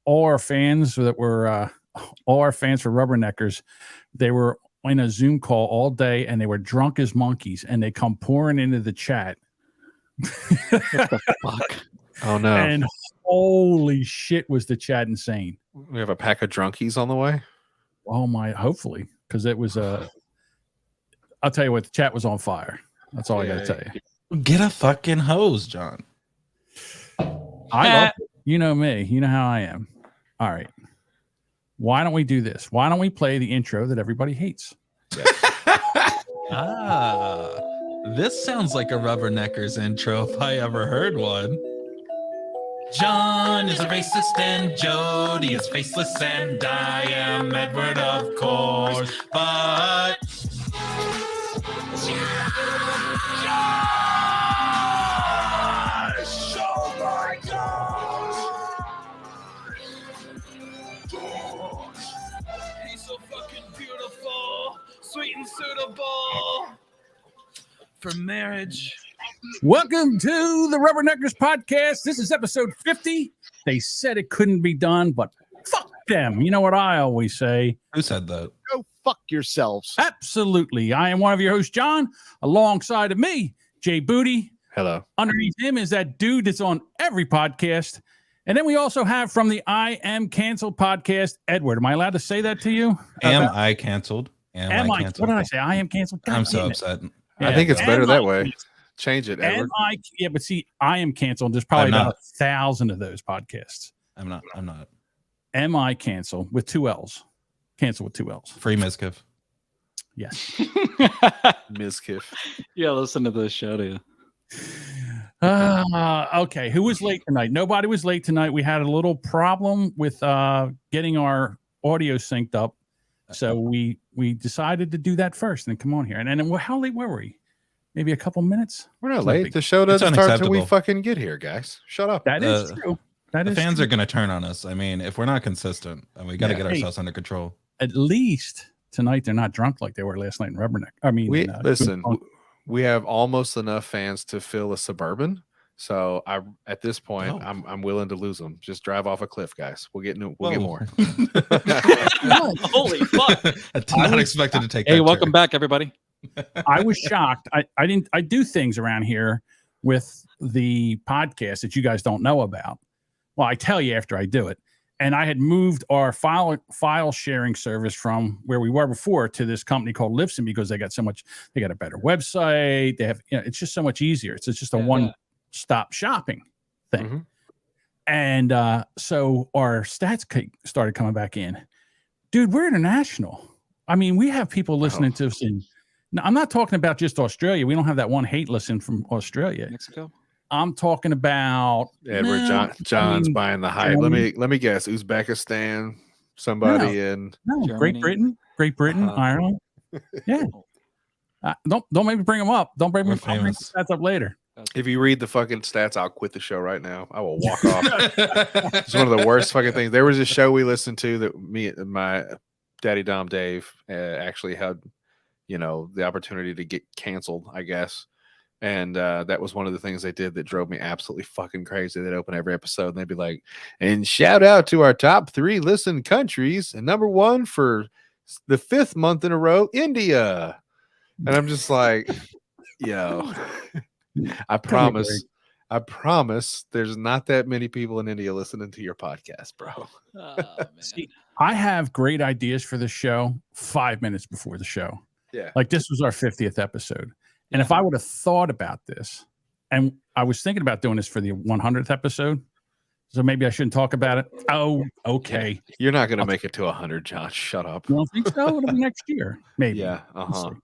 all our fans for Rubberneckers, they were in a Zoom call all day and they were drunk as monkeys and they come pouring into the chat. What the fuck? Oh no. And holy shit, was the chat insane. We have a pack of drunkies on the way. Oh my, hopefully, because it was I'll tell you what, the chat was on fire. That's all I gotta tell you. Get a fucking hose, John. I love it. You know me. You know how I am. All right. Why don't we do this? Why don't we play the intro that everybody hates? This sounds like a Rubberneckers intro if I ever heard one. John is a racist and Jody is faceless and I am Edward, of course, but Josh! Oh my gosh! He's so fucking beautiful, sweet and suitable for marriage. Welcome to the Rubberneckers podcast. This is episode 50. They said it couldn't be done, but fuck them. You know what I always say? Who said that? Go fuck yourselves. Absolutely. I am one of your hosts, John. Alongside of me, Jay Booty. Hello. Underneath him is that dude that's on every podcast. And then we also have from the I Am Canceled podcast, Edward. Am I allowed to say that to you? I canceled? Am I canceled? What did I say? I am canceled. God I'm so damn it. upset. I think it's better Am that I way. canceled? Change it, Edward. Yeah, but see, I am canceled. There's probably I'm about not. 1,000 of those podcasts. I'm not. Am I canceled with 2 L's? Cancel with 2 L's. Free Miskiff. Yes. Miskiff. Yeah, listen to this show, do you? Okay. Who was late tonight? Nobody was late tonight. We had a little problem with getting our audio synced up. So we decided to do that first and come on here. And then how late were we? Maybe a couple minutes? We're not It's not late. big. The show doesn't start until we unacceptable. fucking get here, guys. Shut up. That is true. That The is fans true. are going to turn on us. I mean, if we're not consistent, and we got to Yeah. get Hey. ourselves under control. At least tonight they're not drunk like they were last night in Rubberneck. Listen, we have almost enough fans to fill a Suburban. So at this point, Oh. I'm willing to lose them. Just drive off a cliff, guys. We'll get Whoa. more. Holy fuck. I did not expect it to take Hey, that welcome turn. back, everybody. I was shocked. I do things around here with the podcast that you guys don't know about. Well, I tell you after I do it. And I had moved our file sharing service from where we were before to this company called Livestream because they got a better website. They have, it's just so much easier. It's just a one-stop shopping thing. Mhm. And so our stats started coming back in. Dude, we're international. I mean, we have people listening to us in. Now, I'm not talking about just Australia. We don't have that one hate listen from Australia. Mexico? I'm talking about Edward, John's buying the hype. Germany. Let me guess. Uzbekistan, somebody in. Great Germany. Britain, Uh-huh. Ireland. Yeah. Don't maybe bring them up. Don't bring We're them. I'll bring famous. that up later. If you read the fucking stats, I'll quit the show right now. I will walk off. It's one of the worst fucking things. There was a show we listened to that me and my daddy Dom Dave actually had, the opportunity to get canceled, I guess. And that was one of the things they did that drove me absolutely fucking crazy. They'd open every episode and they'd be like, and shout out to our top 3 listen countries. And number 1 for the 5th month in a row, India. And I'm just like, I promise there's not that many people in India listening to your podcast, bro. Oh, man. See, I have great ideas for the show 5 minutes before the show. Yeah. Like this was our 50th episode. And if I would have thought about this, and I was thinking about doing this for the 100th episode, so maybe I shouldn't talk about it. Oh, okay. You're not going to make it to 100, John. Shut up. You don't think so? It'll be next year, maybe. Yeah. We'll Uh-huh. see.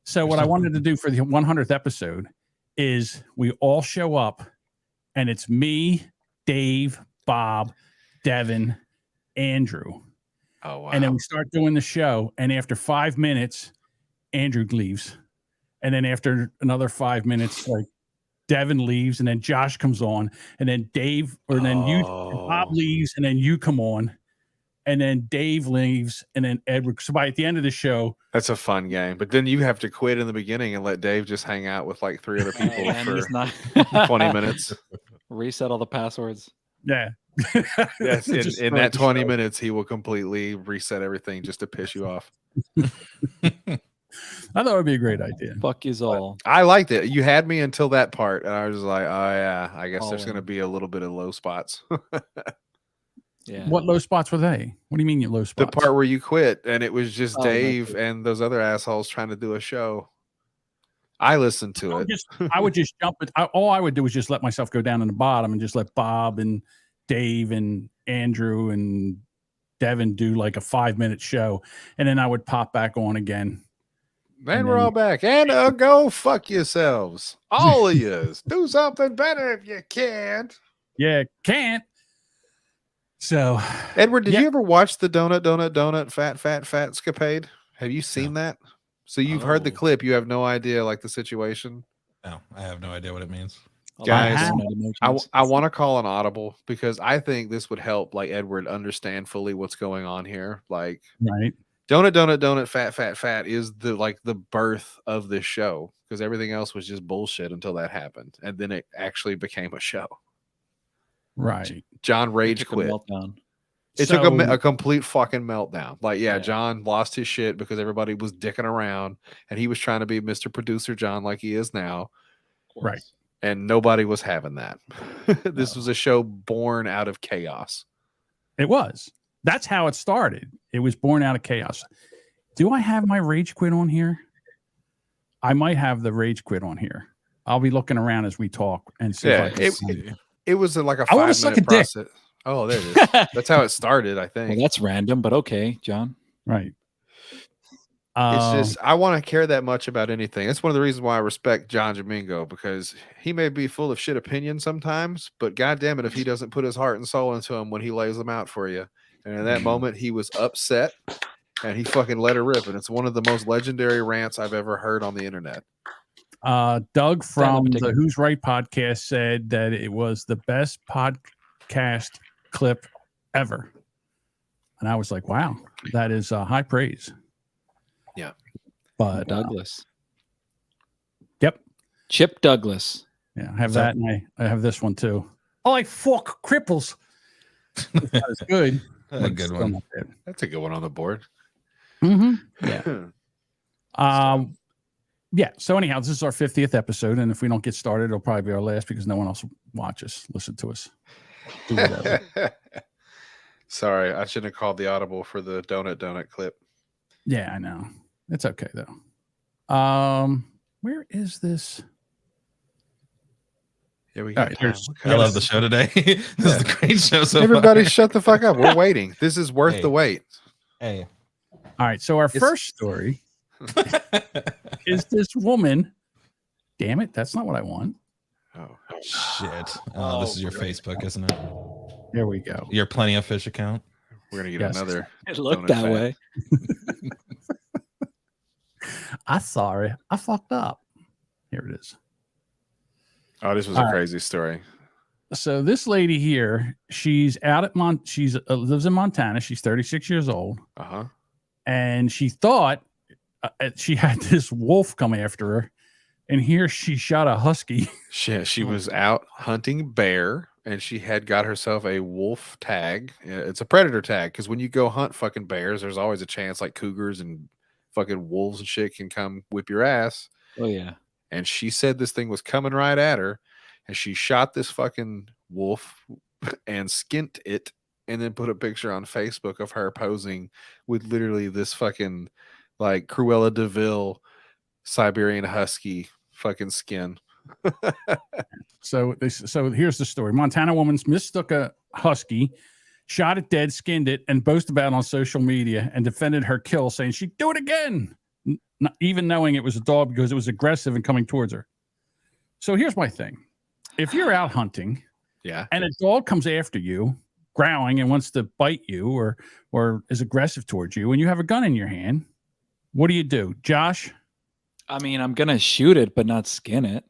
So what I wanted to do for the 100th episode is we all show up, and it's me, Dave, Bob, Devin, Andrew. Oh, wow. And then we start doing the show. And after 5 minutes, Andrew leaves. And then after another 5 minutes, like Devin leaves, and then Josh comes on, and then Dave, or then Bob leaves, and then you come on, and then Dave leaves, and then Edward. So by at the end of the show, That's a fun game. But then you have to quit in the beginning and let Dave just hang out with like 3 other people And for just not 20 minutes. reset all the passwords. yeah, Yes, Just in start that the 20 show. minutes, he will completely reset everything just to piss you off. I thought it would be a great idea. Fuck is all. I liked it. You had me until that part, and I was like, oh yeah, I guess there's All going to in. be a little bit of low spots. Yeah. What low spots were they? What do you mean low The spots? part where you quit, and it was just Oh, that's Dave it. and those other assholes trying to do a show. I listened to it. I would just jump it. All I would do was just let myself go down in the bottom and just let Bob and Dave and Andrew and Devin do like a 5-minute show, and then I would pop back on again. Man, we're all back. And go fuck yourselves. All of yous. Do something better if you can. Yeah, can't. So, Edward, did Yeah. you ever watch the donut, fat escapade? Have you seen that? So you've heard the Oh. clip. You have no idea, like, the situation. No, I have no idea what it means. A lot of Guys, donut emojis. I want to call an audible because I think this would help, like, Edward understand fully what's going on here. Like, right. donut, fat is the birth of this show, because everything else was just bullshit until that happened, and then it actually became a show. Right. John rage Took a quit. meltdown. It took a So- complete fucking meltdown. Like, yeah, Yeah. John lost his shit because everybody was dicking around, and he was trying to be Mr. Producer John like he is now, Right. and nobody was having that. This was a show born out of chaos. It was. That's how it started. It was born out of chaos. Do I have my rage quit on here? I might have the rage quit on here. I'll be looking around as we talk and see Yeah, if I can see. It was like a I wanna suck 5-minute a dick. process. Oh, there it is. That's how it started, I think. Well, that's random, but okay, John. Right. It's just, I want to care that much about anything. That's one of the reasons why I respect John Domingo, because he may be full of shit opinions sometimes, but God damn it, if he doesn't put his heart and soul into them when he lays them out for you. And in that moment, he was upset and he fucking let her rip. And it's one of the most legendary rants I've ever heard on the internet. Doug from the particular- Who's Right podcast said that it was the best podcast clip ever. And I was like, wow, that is high praise. Yeah. But Douglas. Yep. Chip Douglas. Yeah, I have that, and I have this one too. Oh, I fuck cripples. That is good. A good one. That's a good one on the board. Mm-hmm. Yeah. Yeah. So anyhow, this is our 50th episode, and if we don't get started, it'll probably be our last because no one else will watch us, listen to us. Do whatever. Sorry, I shouldn't have called the audible for the donut clip. Yeah, I know. It's okay though. Where is this? Yeah, we All got right, time. here's- Okay. I love the show today. This is a great show so Everybody far. shut the fuck up. We're waiting. This is worth Hey. the wait. Hey. All right. So our first story is this woman. Damn it. That's not what I want. Oh, Shit. Oh, this is your Facebook, isn't it? There we go. Your Plenty of Fish account. we're gonna get Yes. another. It looked Donut that fan. way. I'm sorry. I fucked up. Here it is. Oh, this was All a right. crazy story. So this lady here, she's out at she's lives in Montana. She's 36 years old, Uh-huh. and she thought she had this wolf come after her, and here she shot a husky. She was out hunting bear, and she had got herself a wolf tag. It's a predator tag, because when you go hunt fucking bears, there's always a chance like cougars and fucking wolves and shit can come whip your ass. Oh yeah. And she said this thing was coming right at her, and she shot this fucking wolf and skinned it, and then put a picture on Facebook of her posing with literally this fucking like Cruella de Vil Siberian husky fucking skin. So here's the story. Montana woman mistook a husky, shot it dead, skinned it, and boasted about it on social media and defended her kill, saying she'd do it again, not even knowing it was a dog because it was aggressive and coming towards her. So here's my thing. If you're out hunting Yeah. and a dog comes after you, growling and wants to bite you or is aggressive towards you, and you have a gun in your hand, what do? Josh? I mean, I'm gonna shoot it, but not skin it.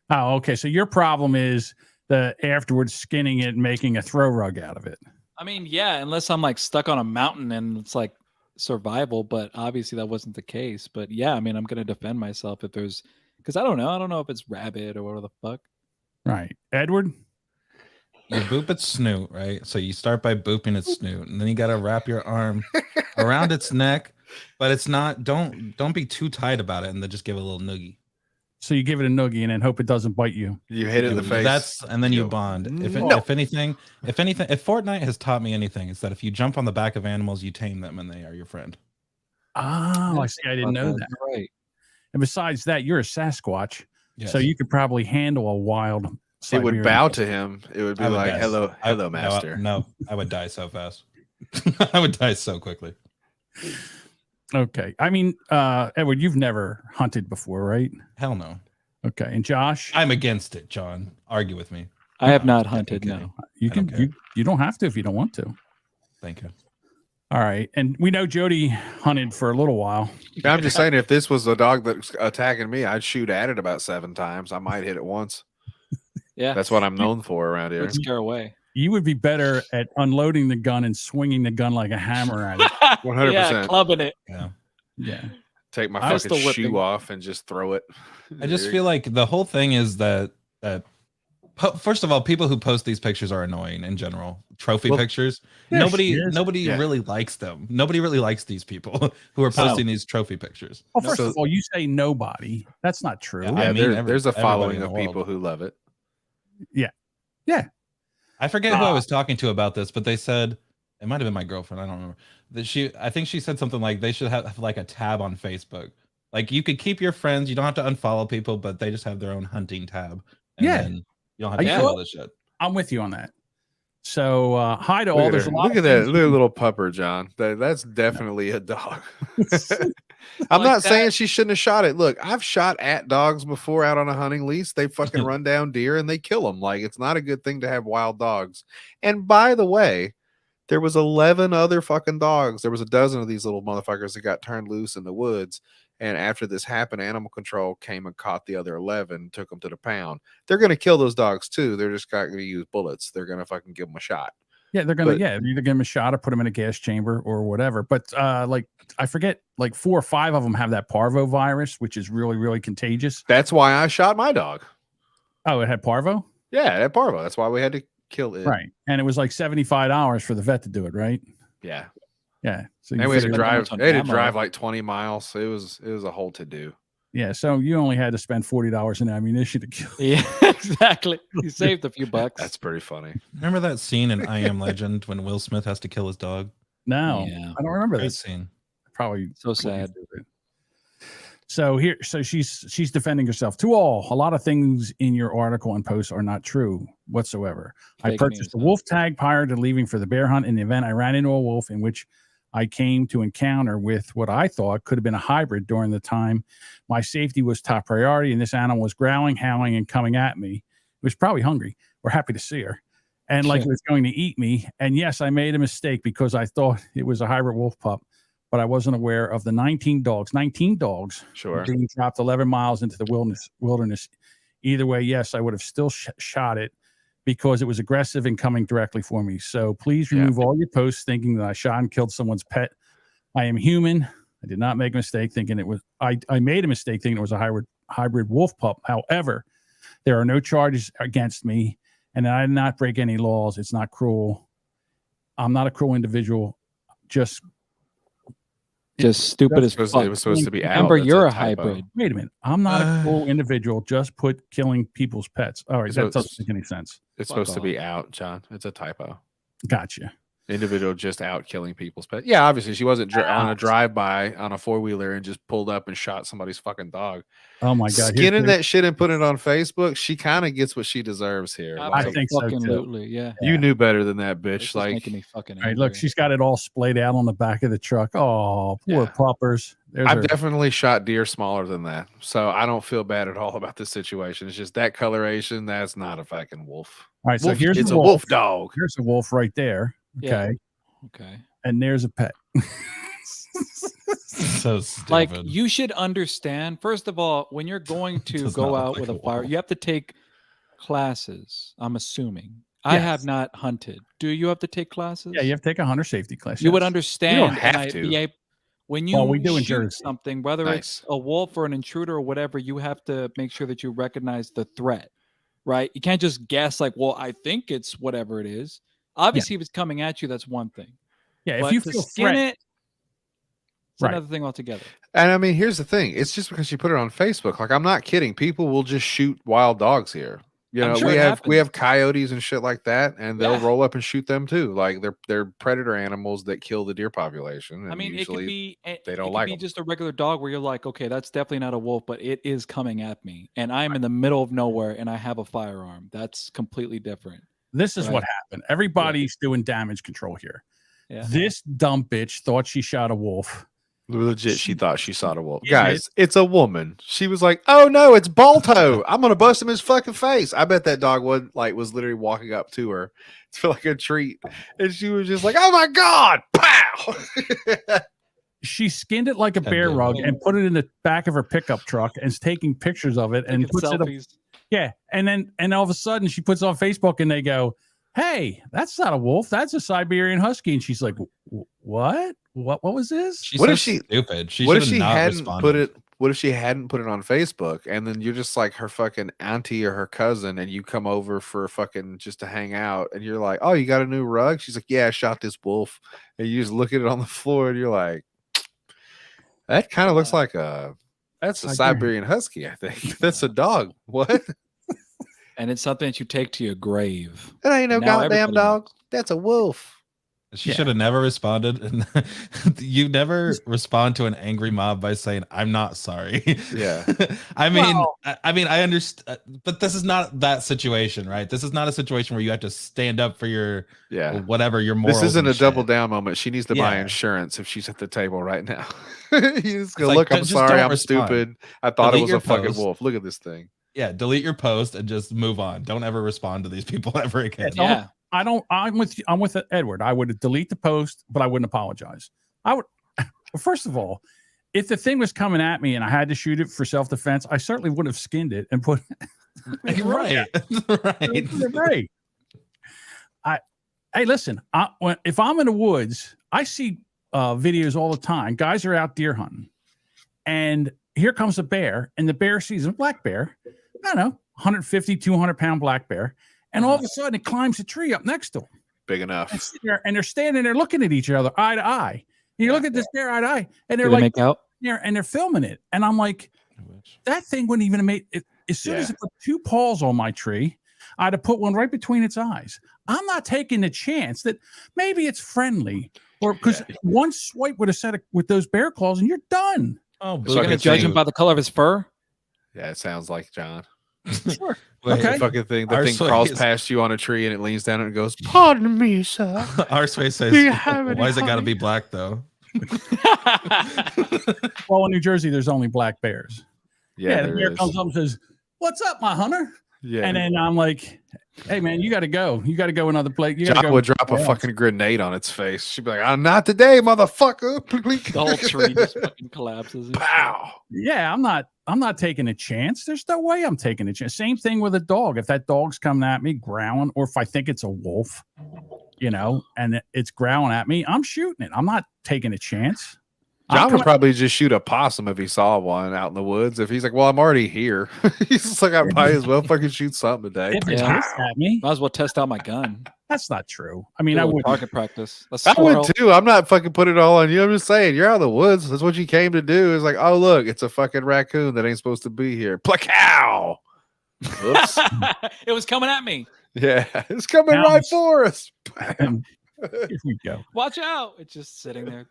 Oh, okay. So your problem is the afterwards skinning it and making a throw rug out of it. I mean, yeah, unless I'm like stuck on a mountain and it's like survival, but obviously that wasn't the case. But yeah, I mean, I'm gonna defend myself if there's, because I don't know if it's rabbit or whatever the fuck. Right. Edward? you boop its snoot, right? So you start by booping its snoot, and then you got to wrap your arm around its neck, but it's not. Don't be too tight about it, and then just give it a little noogie. So you give it a noogie and then hope it doesn't bite you. You hit it in the face. And then you Yo. bond. If No. anything, if Fortnite has taught me anything, it's that if you jump on the back of animals, you tame them, and they are your friend. Oh, I see. I didn't know that. Right. And besides that, you're a Sasquatch, Yes. so you could probably handle a wild. It would Siberian bow wolf. to him. It would be I would like, guess. hello, master. No, I would die so fast. I would die so quickly. Okay. I mean, Edward, you've never hunted before, right? Hell no. Okay. And Josh, I'm against it, John. Argue with me. I have not hunted. Okay. No. you I don't can care. you don't have to if you don't want to. Thank you. All right. And we know Jody hunted for a little while. I'm just saying, if this was a dog that's attacking me, I'd shoot at it about 7 times. I might hit it once. Yeah. That's what I'm known for around here. Would scare away. You would be better at unloading the gun and swinging the gun like a hammer at it. 100%. Yeah, clubbing it. Yeah. Yeah. Take my I was fucking still shoe whipping. off and just throw it. I just feel like the whole thing is that first of all, people who post these pictures are annoying in general. Trophy Well, pictures. yeah, Nobody Yeah. really likes them. Nobody really likes these people who are posting these trophy pictures. Well, first So- of all, you say nobody. That's not true. Yeah, Yeah, I mean, there's a everybody following in the of world. people who love it. I forget who I was talking to about this, but they said it might have been my girlfriend. I don't remember. I think she said something like they should have like a tab on Facebook. Like you could keep your friends, you don't have to unfollow people, but they just have their own hunting tab. And Yeah. then you don't have Are to you do all sure? this shit. I'm with you on that. So hi to all. Look at, There's her. a lot Look of at that things little, little pupper, John. That's definitely a dog. I'm Like not saying that. she shouldn't have shot it. Look, I've shot at dogs before out on a hunting lease. They fucking run down deer and they kill them. Like, it's not a good thing to have wild dogs. And by the way, there was 11 other fucking dogs. There was a dozen of these little motherfuckers that got turned loose in the woods. And after this happened, animal control came and caught the other 11, took them to the pound. They're going to kill those dogs too. They're just not going to use bullets. They're going to fucking give them a shot. Yeah, they're gonna But- either give them a shot or put them in a gas chamber or whatever. But like I forget, like 4 or 5 of them have that parvo virus, which is really, really contagious. That's why I shot my dog. Oh, it had parvo? Yeah, that parvo. That's why we had to kill it. Right. And it was like $75 for the vet to do it, right? Yeah. Yeah. So And you we had to figure- spend how drive. much on They had to ammo? drive like 20 miles. It was a whole to do. yeah, so you only had to spend $40 in ammunition to kill. Yeah, exactly. You saved a few bucks. That's pretty funny. Remember that scene in I Am Legend when Will Smith has to kill his dog? No, Yeah. I don't remember Great that. scene. Probably So sad. So she's defending herself. To all, a lot of things in your article and posts are not true whatsoever. I Fake purchased a news. wolf tag prior to leaving for the bear hunt. In the event, I ran into a wolf in which I came to encounter with what I thought could have been a hybrid during the time. My safety was top priority, and this animal was growling, howling, and coming at me. It was probably hungry. We're happy to see her. And like it was going to eat me. And yes, I made a mistake because I thought it was a hybrid wolf pup, but I wasn't aware of the 19 dogs Sure. being dropped 11 miles into the wilderness. Either way, yes, I would have still shot it because it was aggressive and coming directly for me. So please remove all your posts thinking that I shot and killed someone's pet. I am human. I did not make a mistake thinking it was. I made a mistake thinking it was a hybrid wolf pup. However, there are no charges against me, and I did not break any laws. It's not cruel. I'm not a cruel individual. Just stupid as It was fuck. supposed to be out. Remember, That's you're a typo. hybrid. wait a minute. I'm not a cruel individual. Just put killing people's pets. All right, So that doesn't make any sense. It's Fuck supposed to off. be out, John. It's a typo. Gotcha. Individual just out killing people's pets. Yeah, obviously she wasn't on a drive-by on a 4-wheeler and just pulled up and shot somebody's fucking dog. Oh my god. Skinning that shit and putting it on Facebook, she kind of gets what she deserves here. I Like, think so, too. Absolutely, yeah. you knew better than that, It's bitch. just Like, making me fucking All right, look, angry. she's got it all splayed out on the back of the truck. Oh, poor Yeah. puppers. There's I've her- definitely shot deer smaller than that, so I don't feel bad at all about this situation. It's just that coloration. That's not a fucking wolf. all right, so Wolf- here's it's a a wolf. wolf dog. Here's a wolf right there. Yeah. Okay. Okay. And there's a pet. So stupid. Like, you should understand, first of all, when you're going to Does go not look out like with a a fire, wolf. you have to take classes, I'm assuming. I Yes. have not hunted. Do you have to take classes? Yeah, you have to take a hunter safety class. You would yes. understand. and have I- to. be a- when you Well, we do in shoot Jersey. something, whether Nice. it's a wolf or an intruder or whatever, you have to make sure that you recognize the threat. right? You can't just guess like, well, I think it's whatever it is. Obviously, if it's coming at you, that's one thing. Yeah, if But you to feel skin threatened, it, it's Right. another thing altogether. And I mean, here's the thing: it's just because she put it on Facebook. Like, I'm not kidding. People will just shoot wild dogs here. You I'm know, sure we it have happens. coyotes and shit like that, and they'll Yeah. roll up and shoot them too. Like they're predator animals that kill the deer population. And I mean, it could usually be they don't it could like be 'em. just a regular dog where you're like, okay, that's definitely not a wolf, but it is coming at me, and I'm in the middle of nowhere, and I have a firearm. That's completely different. this is Right. what happened. Everybody's doing damage control here. Yeah. This dumb bitch thought she shot a wolf. Legit, she thought she saw a wolf. Yeah, Guys, it's a woman. She was like, "Oh no, it's Balto! I'm gonna bust him his fucking face." I bet that dog was literally walking up to her for like a treat, and she was just like, "Oh my god!" Pow! She skinned it like a bear Tender. rug and put it in the back of her pickup truck and is taking pictures of it and Taking puts it up. selfies. Yeah. And all of a sudden she puts it on Facebook and they go, "Hey, that's not a wolf. That's a Siberian husky." And she's like, "What? What was this?" She's What so if she- stupid? She What if should she have not hadn't responded. put it? What if she hadn't put it on Facebook, and then you're just like her fucking auntie or her cousin, and you come over for fucking just to hang out, and you're like, "Oh, you got a new rug?" She's like, "Yeah, I shot this wolf," and you just look at it on the floor, and you're like, "That kind of looks like that's a Siberian husky. I think that's a dog. What? And it's something that you take to your grave. That ain't no Now goddamn everybody dog. That's a wolf." She Yeah. should have never responded. And you never respond to an angry mob by saying, "I'm not sorry." Yeah. I mean, Well- I understand, but this is not that situation, right? This is not a situation where you have to stand up for your Yeah. whatever your morals. This isn't and a double shit. down moment. She needs to buy Yeah. insurance if she's at the table right now. You just go, like, "Look, I'm just sorry, don't I'm respond. stupid. I thought it Delete was your a fucking post. wolf. Look at this thing." Yeah, delete your post and just move on. Don't ever respond to these people ever again. Don't- Yeah. I'm with Edward. I would delete the post, but I wouldn't apologize. I would first of all, if the thing was coming at me and I had to shoot it for self-defense, I certainly would have skinned it and put right, right. right. Hey, listen, if I'm in the woods, I see videos all the time. Guys are out deer hunting, and here comes a bear, and the bear sees a black bear. I don't know, 150, 200-pound black bear, and all of a sudden it climbs a tree up next to him. Big enough. And they're standing there looking at each other eye to eye. And you look at this bear eye to eye, and they're Do they like, make out? and they're filming it, and I'm like, that thing wouldn't even have made it. As soon as it put two paws on my tree, I'd have put one right between its eyes. I'm not taking the chance that maybe it's friendly, or because one swipe would have set it with those bear claws, and you're done. Oh, It's We're going fucking to judge thing. him by the color of his fur? Yeah, it sounds like John. Sure. Wait, Okay. The fucking thing. The Our thing sway crawls is- past you on a tree and it leans down and it goes, "Pardon me, sir." Our space says, Do you have any "Why is it got to honey?" be black though?" Well, in New Jersey, there's only black bears. Yeah, the there bear is. comes up and says, "What's up, my hunter?" Yeah. And then I'm like, "Hey, man, you got to go. You got to go another place. You got to John go." would drop a somewhere else." fucking grenade on its face. She'd be like, not today, motherfucker." The whole tree just fucking collapses. and shit. Pow. Yeah, I'm not taking a chance. There's no way I'm taking a chance. Same thing with a dog. If that dog's coming at me growling, or if I think it's a wolf, and it's growling at me, I'm shooting it. I'm not taking a chance. John would probably just shoot a possum if he saw one out in the woods. If he's like, "Well, I'm already here," he's just like, "I might as well fucking shoot something today." If it's Yeah. hissed at me, Might as well test out my gun. that's not true. I mean, Do a I little would. target practice. A I squirrel. would too. I'm not fucking putting it all on you. I'm just saying, you're out of the woods. That's what you came to do. It's like, "Oh, look, it's a fucking raccoon that ain't supposed to be here." Placow. Oops. It was coming at me. Yeah, it's coming Now right it's- for us. And here we go. Watch out. It's just sitting there.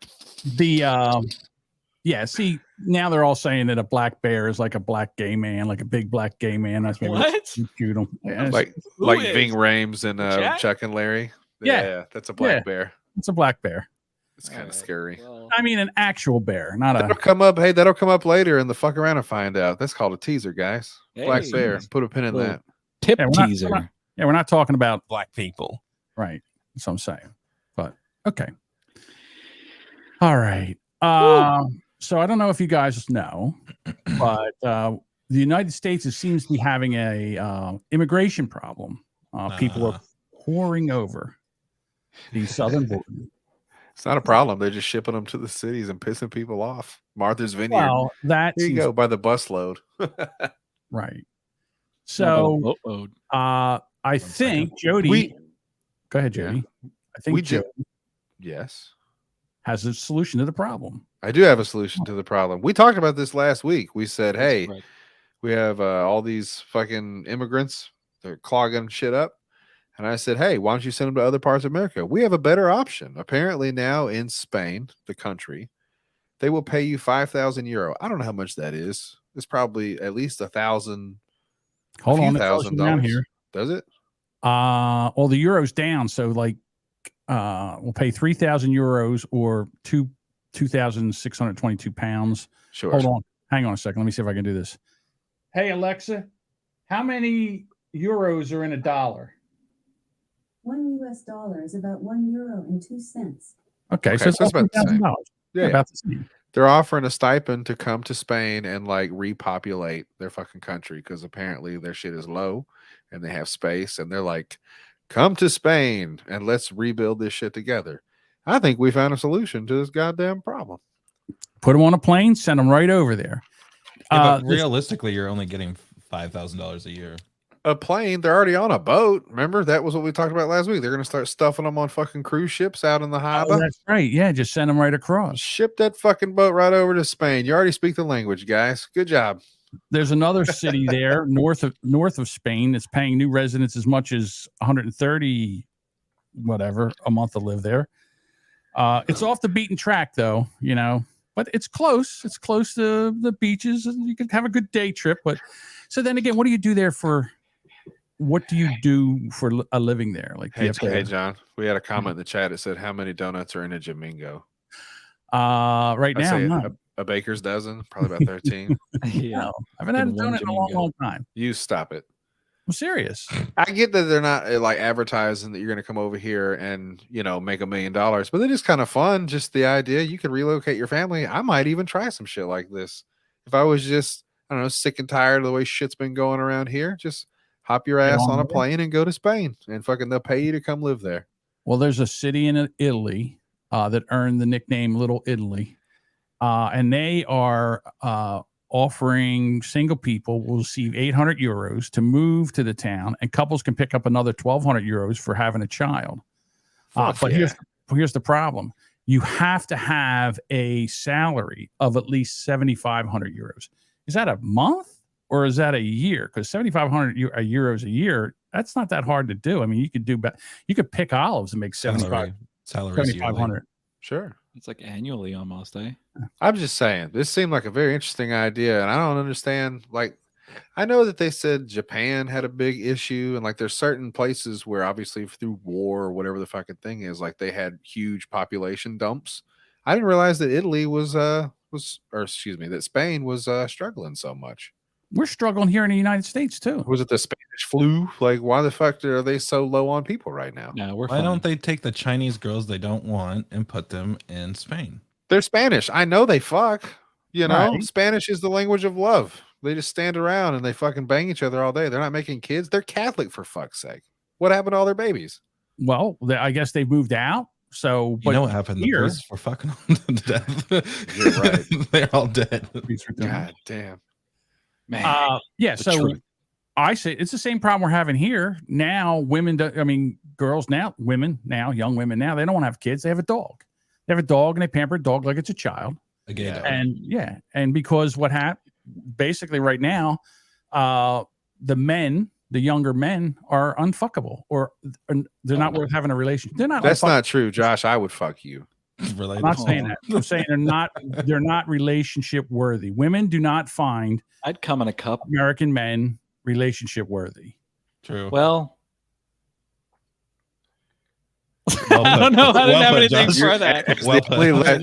See, now they're all saying that a black bear is like a black gay man, like a big black gay man. That's maybe What? you shoot him. Yeah, Like Who like is? Ving Rhames and Jack? Chuck and Larry. Yeah. That's a black Yeah. bear. it's a black bear. It's kind of Alright, scary. well, I mean, an actual bear, not That'll a. come up. Hey, that'll come up later in the fuck around and find out. That's called a teaser, guys. Black hey, bear. Put a pin in Little that. Tip Yeah, we're not- teaser. we're not- Yeah, we're not talking about Black people. right. That's what I'm saying. But okay. All right. So I don't know if you guys know, but the United States seems to be having a immigration problem. People are pouring over the southern border. It's not a problem. They're just shipping them to the cities and pissing people off. Martha's Vineyard. Well, that Here you seems go by the busload. right. So boatload. I think Jody. Go ahead, Jody. I think Jody Yes. has a solution to the problem. I do have a solution to the problem. We talked about this last week. We said, That's hey, correct. we have all these fucking immigrants. They're clogging shit up. And I said, hey, why don't you send them to other parts of America? We have a better option. Apparently now in Spain, the country, they will pay you 5,000 euro. I don't know how much that is. It's probably at least $1,000. Hold on, $1,000 here. Does it? Well, the euro's down, so like we'll pay 3,000 euros or 2,622 pounds. Sure. Hold on, hang on a second. Let me see if I can do this. Hey Alexa, how many euros are in a dollar? $1 is about €1.02. Okay, so that's about the same. Yeah, about the same. They're offering a stipend to come to Spain and like repopulate their fucking country because apparently their shit is low and they have space and they're like, come to Spain and let's rebuild this shit together. I think we found a solution to this goddamn problem. Put them on a plane, send them right over there. Yeah, but realistically, you're only getting $5,000 a year. A plane, they're already on a boat. Remember, that was what we talked about last week. They're going to start stuffing them on fucking cruise ships out in the harbor. Oh, that's right. Yeah, just send them right across. Ship that fucking boat right over to Spain. You already speak the language, guys. Good job. There's another city there north of Spain that's paying new residents as much as 130 whatever a month to live there. It's off the beaten track though, you know, but it's close. It's close to the beaches and you can have a good day trip. But so then again, what do you do there for? What do you do for a living there? Like, hey, John, we had a comment in the chat that said, how many donuts are in a Jamingo? Right now, none. A baker's dozen, probably about 13. Yeah, No, I haven't had a donut in a long time. You stop it. I'm serious. I get that they're not like advertising that you're going to come over here and, you know, make $1 million, but it is kind of fun. Just the idea you could relocate your family. I might even try some shit like this. If I was just, I don't know, sick and tired of the way shit's been going around here, just hop your ass on a plane and go to Spain and fucking they'll pay you to come live there. Well, there's a city in Italy that earned the nickname Little Italy. And they are offering single people will receive 800 euros to move to the town, and couples can pick up another 1,200 euros for having a child. But here's the problem. You have to have a salary of at least 7,500 euros. Is that a month? Or is that a year? Because 7,500 euros a year, that's not that hard to do. I mean, you could do, but you could pick olives and make 7,500. Sure. It's like annually almost, eh? I'm just saying, this seemed like a very interesting idea. And I don't understand. Like, I know that they said Japan had a big issue. And like, there's certain places where obviously through war or whatever the fucking thing is, like they had huge population dumps. I didn't realize that Italy that Spain was struggling so much. We're struggling here in the United States too. Was it the Spanish flu? Like, why the fuck are they so low on people right now? Yeah, why don't they take the Chinese girls they don't want and put them in Spain? They're Spanish. I know they fuck. You know, Right. Spanish is the language of love. They just stand around and they fucking bang each other all day. They're not making kids. They're Catholic for fuck's sake. What happened to all their babies? Well, I guess they've moved out. So, you know what happened? The priests were fucking them to death. You're right. They're all dead. God damn. Man. Yeah. So truth. I say it's the same problem we're having here now. Girls now, women now, young women now, they don't want to have kids. They have a dog. They have a dog and they pamper a dog like it's a child. A gay dog. And because what happened basically right now, the younger men are unfuckable or they're not worth having a relationship. They're not. That's not true, Josh. I would fuck you. I'm not saying that. I'm saying they're not relationship worthy. Women do not find I'd come in a cup. American men relationship worthy. True. Well, I don't know. I didn't have anything for that.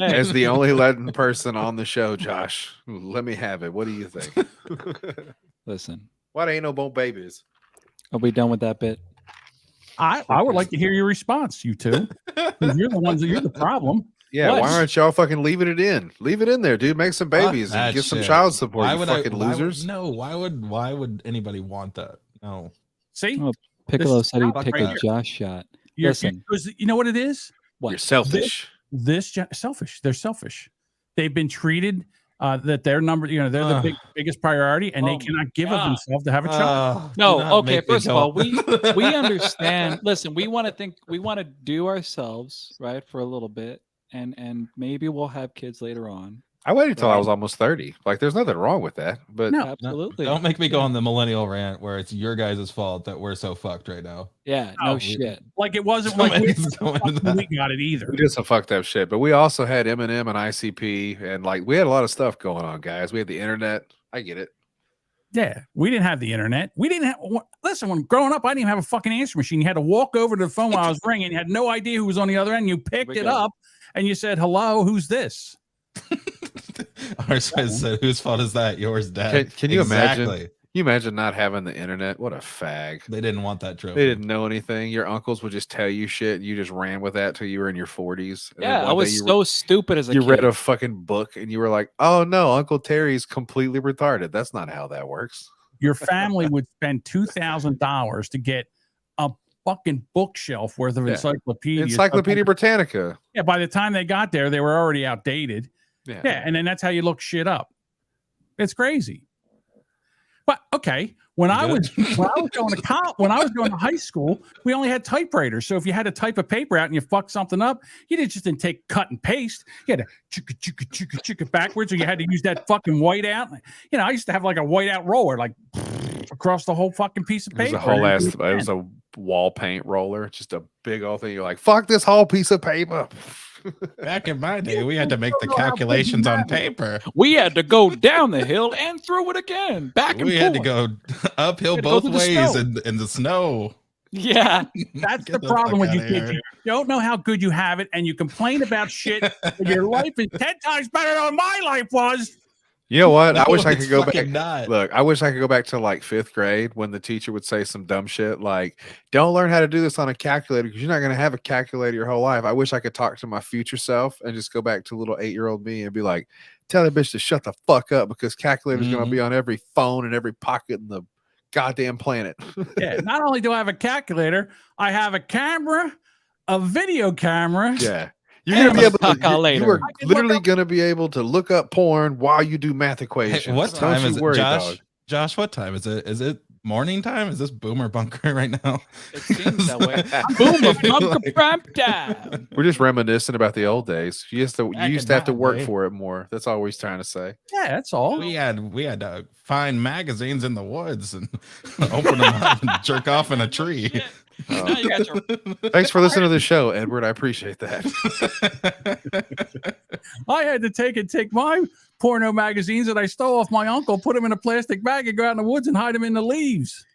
As the only Latin person on the show, Josh, let me have it. What do you think? Listen, why there ain't no more babies? Are we done with that bit? I would like to hear your response, you two. You're the problem. Yeah, why aren't y'all fucking leaving it in? Leave it in there, dude. Make some babies and get some child support. Losers. Why would anybody want that? No. See, Piccolo said he'd pick a Josh shot. Listen, you know what it is? What? You're selfish. Selfish. They're selfish. They've been treated that their number, they're the biggest priority, and they Oh cannot give God. of themselves to have a child. No, do not okay. make me First of go- all, we understand. Listen, we want to do ourselves right for a little bit, and maybe we'll have kids later on. I waited till I Right. was almost 30. Like, there's nothing wrong with that. But No. No, Absolutely. don't make me go on the millennial rant where it's your guys' fault that we're so fucked right now. Yeah. No Oh, shit. Like it wasn't like we Somebody's going to fucking we that. got it either. we did some fucked up shit. But we also had Eminem and ICP, and like we had a lot of stuff going on, guys. We had the internet. I get it. Yeah, we didn't have the internet. We didn't have. Listen, when growing up, I didn't even have a fucking answer machine. You had to walk over to the phone while I was ringing. You had no idea who was on the other end. You picked it up and you said, "Hello, who's this?" Ours said, whose fault is that? Yours, Dad. Can you imagine? Exactly. Can you imagine not having the internet? What a fag. They didn't want that trophy. They didn't know anything. Your uncles would just tell you shit. And you just ran with that till you were in your 40s. And then Yeah, I one day was you so stupid as a you kid. read a fucking book and you were like, "Oh no, Uncle Terry's completely retarded." That's not how that works. Your family would spend $2,000 to get a fucking bookshelf worth of Yeah. encyclopedias. Encyclopedia Britannica. Yeah, by the time they got there, they were already outdated. Yeah. Yeah, and then that's how you look shit up. It's crazy. But okay, when I was going to college, when I was going to high school, we only had typewriters. So if you had to type a paper out and you fucked something up, you didn't take cut and paste. You had to chicka backwards, or you had to use that fucking whiteout. I used to have like a whiteout roller, like across the whole fucking piece of It was paper. a whole ass. It was a wall paint roller, just a big old thing. You're like, "Fuck this whole piece of paper." Back in my day, we had to make the calculations on paper. We had to go down the hill and through it again. Back and We forth. had to go uphill had to go both through the ways snow. in the snow. Yeah. That's Get the the problem fuck with you outta kids. here. You don't know how good you have it, and you complain about shit. But your life is 10 times better than my life was. You know what? I No, wish I it's could go back. fucking not. Look, I wish I could go back to like 5th grade when the teacher would say some dumb shit like, "Don't learn how to do this on a calculator because you're not going to have a calculator your whole life." I wish I could talk to my future self and just go back to little 8-year-old me and be like, "Tell that bitch to shut the fuck up because calculator's going to be on every phone and every pocket in the goddamn planet." Yeah. Not only do I have a calculator, I have a camera, a video camera. Yeah. You're And gonna be able to. calculator. You are I can look literally up- gonna be able to look up porn while you do math Hey, equations. what Don't time you is it, worry, Josh? dog. Josh, what time is it? Is it morning time? Is this boomer bunker right now? It seems that way. Boom, Boomer bunker prime time. We're just reminiscing about the old days. You used to Back have to in my work day. for it more. That's all we're trying to say. Yeah, that's all. We had to find magazines in the woods and open them up and jerk off in a tree. Now you got your Thanks for listening to the show, Edward. I appreciate that. I had to take my porno magazines that I stole off my uncle, put them in a plastic bag, and go out in the woods and hide them in the leaves.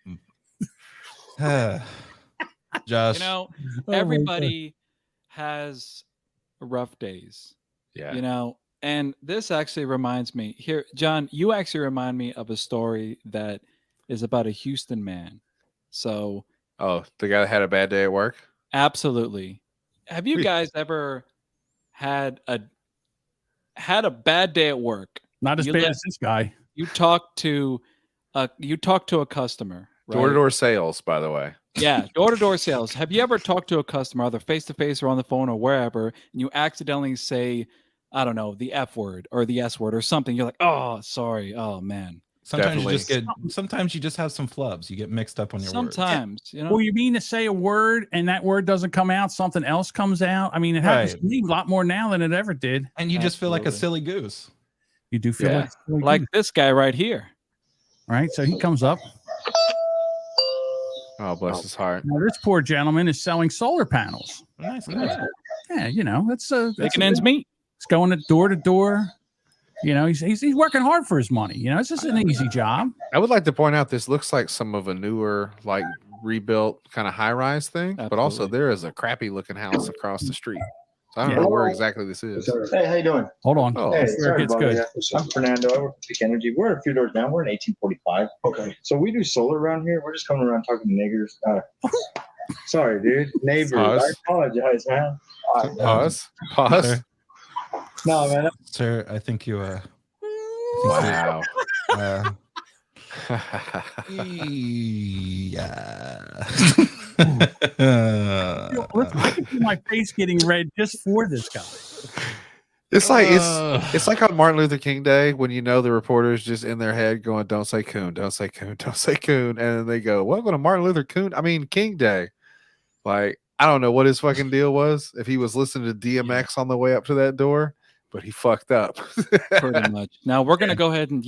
Josh, Oh my everybody has rough days. Yeah. And this actually reminds me here, John, you actually remind me of a story that is about a Houston man. So Oh, the guy that had a bad day at work? absolutely. Have you guys ever had a bad day at work? Not as You bad let- as this guy. You talk to a customer, right? Door-to-door sales, by the way. Yeah, door-to-door sales. Have you ever talked to a customer, either face-to-face or on the phone or wherever, and you accidentally say, I don't know, the F word or the S word or something? You're like, oh, sorry. Oh, man. sometimes Definitely. sometimes you just have some flubs. You get mixed up on your words. Sometimes, Well, you mean to say a word and that word doesn't come out, something else comes out? I mean, it happens Right. to me a lot more now than it ever did. And you just feel like a Absolutely. silly goose. You do feel Yeah. like this guy right here. right? So he comes up. Oh, bless his heart. Now, this poor gentleman is selling solar panels. Nice. Yeah, that's Making ends meet. It's going door to door. He's working hard for his money. It's just an easy job. I would like to point out this looks like some of a newer, like rebuilt kind of high-rise thing, but also Absolutely. there is a crappy looking house across the street. So I don't Yeah. know where exactly this is. Hey, how you doing? Hold on. Oh, Hey, That's where it sorry gets about good. that. I'm Fernando. I work for Peak Energy. We're a few doors down. We're in 1845. Okay. So we do solar around here. We're just coming around talking to niggers. Sorry, dude. Neighbors. I Pause. apologize, man. Pause. Pause. No, man. Sir, I think you Wow. yeah. Listen, I can see my face getting red just for this guy. It's like it's like on Martin Luther King Day when you know the reporters just in their head going, "Don't say coon, don't say coon, don't say coon," and then they go, "Welcome to Martin Luther King Day." Like I don't know what his fucking deal was if he was listening to DMX on the way up to that door, but he fucked up. Pretty much. Now we're gonna go ahead and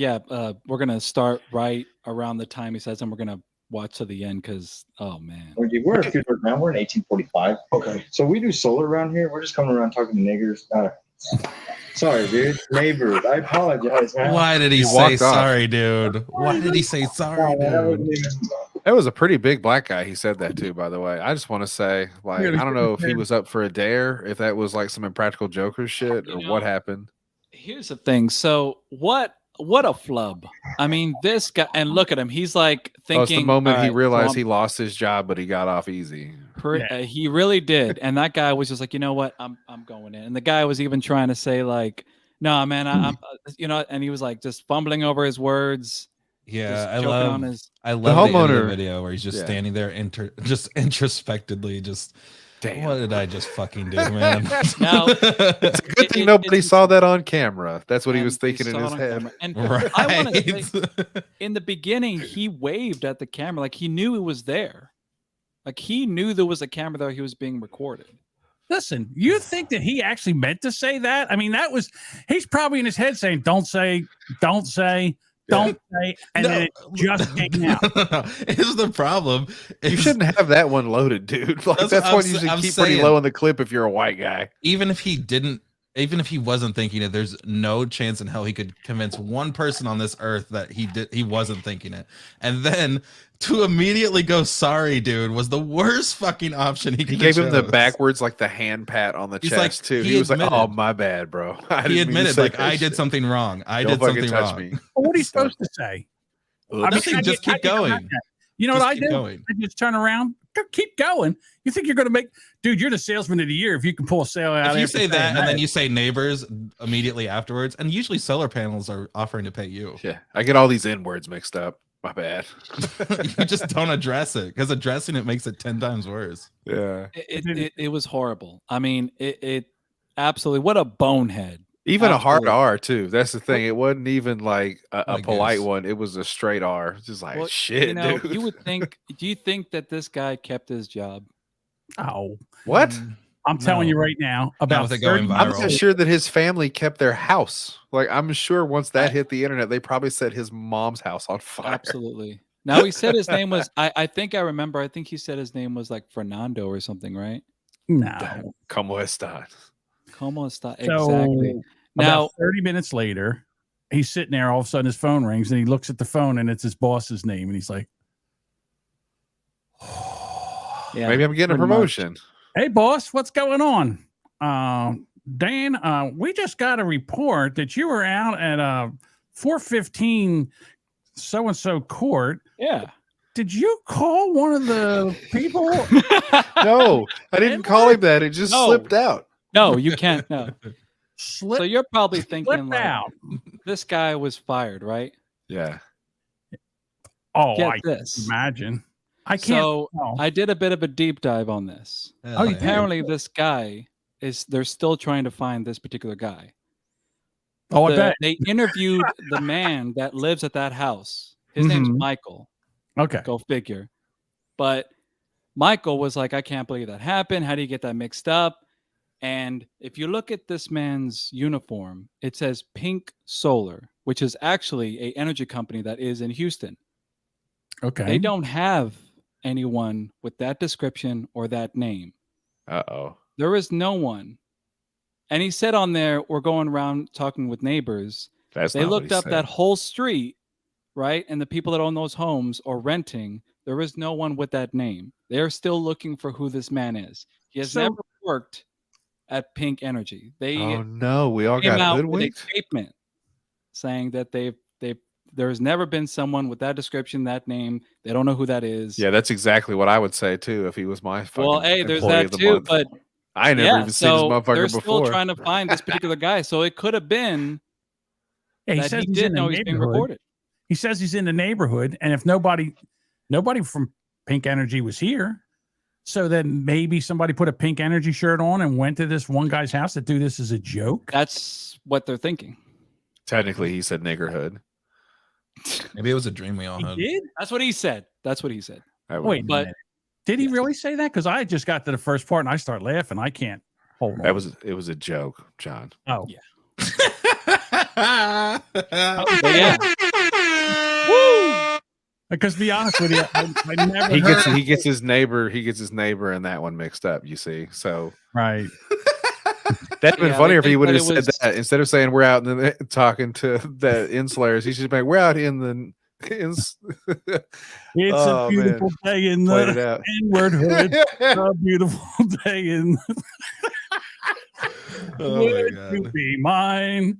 we're gonna start right around the time he says, and we're gonna watch to the end because we're a few doors down. We're in 1845. Okay. So we do solar around here. We're just coming around talking to niggers. Sorry, dude. Neighbors. I apologize, man. Why did he say walked off. sorry, dude? Why did he say sorry, dude? That was a pretty big black guy. He said that too, by the way. I just want to say, like, I don't know if he was up for a dare, if that was like some Impractical Jokers shit, or what happened. Here's the thing. So what a flub. I mean, this guy, and look at him. He's like thinking. Oh, it's the moment he "All right, realized so he lost his job, but he got off easy. he really did. And that guy was just like, you know what? I'm going in. And the guy was even trying to say like, no, man, I'm and he was like just fumbling over his words. Yeah, I love the homeowner video where he's just standing there, just introspectively, just. Damn. What did I just fucking do, man? Now, it's a good thing nobody saw that on camera. That's what he was thinking in his head. And I want to say, in the beginning, he waved at the camera like he knew it was there. Like he knew there was a camera there. He was being recorded. Listen, you think that he actually meant to say that? I mean, he's probably in his head saying, don't say, and then it just came out. Here's the problem. You shouldn't have that one loaded, dude. Like, that's one you should keep pretty low in the clip if you're a white guy. Even if he wasn't thinking it, there's no chance in hell he could convince one person on this earth that he wasn't thinking it. And then to immediately go sorry, dude, was the worst fucking option he could. He gave him the backwards, like the hand pat on the chest too. He was like, "Oh, my bad, bro." He admitted, like, I did something wrong. I did something wrong. What are you supposed to say? Nothing. Just keep going. You know what I do? I just turn around. Keep going. You think you're going to make, dude? You're the salesman of the year if you can pull a sale out. If you say that and then you say neighbors immediately afterwards, and usually solar panels are offering to pay you. Yeah, I get all these N words mixed up. My bad. You just don't address it because addressing it makes it 10 times worse. Yeah, it was horrible. I mean, it absolutely. What a bonehead. Even a hard R too. That's the thing. It wasn't even like a polite one. It was a straight R. Just like shit, dude. You would think. Do you think that this guy kept his job? Oh, what? I'm telling you right now about it going viral. I'm not sure that his family kept their house. Like I'm sure once that hit the internet, they probably set his mom's house on fire. Absolutely. Now he said his name was. I think I remember. I think he said his name was like Fernando or something, right? No, Como está? Como está? Exactly. So, now, about 30 minutes later, he's sitting there. All of a sudden, his phone rings, and he looks at the phone, and it's his boss's name, and he's like, yeah, maybe I'm getting a promotion. Much. Hey, boss, what's going on? Dan, we just got a report that you were out at 415 so-and-so court. Yeah. Did you call one of the people? No, I didn't call him that. It just slipped out. No, you can't. No. So you're probably thinking like, this guy was fired, right? Yeah. Oh, Get this. Imagine. I can't. So I did a bit of a deep dive on this. Apparently, this guy they're still trying to find this particular guy. Oh, I bet. They interviewed the man that lives at that house. His name's Michael. Okay. Go figure. But Michael was like, I can't believe that happened. How do you get that mixed up? And if you look at this man's uniform, it says Pink Solar, which is actually an energy company that is in Houston. Okay. They don't have anyone with that description or that name. Uh-oh. There is no one. And he said on there, we're going around talking with neighbors. They looked up that whole street, right? And the people that own those homes or renting, there is no one with that name. They're still looking for who this man is. He has never worked at Pink Energy. Oh no, we all got out hoodwinked. with a statement saying that there's never been someone with that description, that name. They don't know who that is. Yeah, that's exactly what I would say too if he was my fucking Well, hey, there's employee that of the too, month. but I never even seen this motherfucker they're before. still trying to find this particular guy. So it could have been he that says he did know he's being recorded. He says he's in the neighborhood, and if nobody from Pink Energy was here, So then maybe somebody put a pink energy shirt on and went to this one guy's house to do this as a joke. That's what they're thinking. Technically, he said niggerhood. Maybe it was a dream we all He had. did? That's what he said. That's what he said. Wait, but did he really say that? Because I just got to the first part and I start laughing. I can't hold on. It was a joke, John. Oh yeah. Yeah. Woo! Because to be honest with you, I never he gets his neighbor and that one mixed up, you see. So right. That'd been funnier if he would have said that instead of saying we're out and talking to the insulators. He should be like, we're out in the it's a beautiful day in the N-word hood. A beautiful day in would you be mine?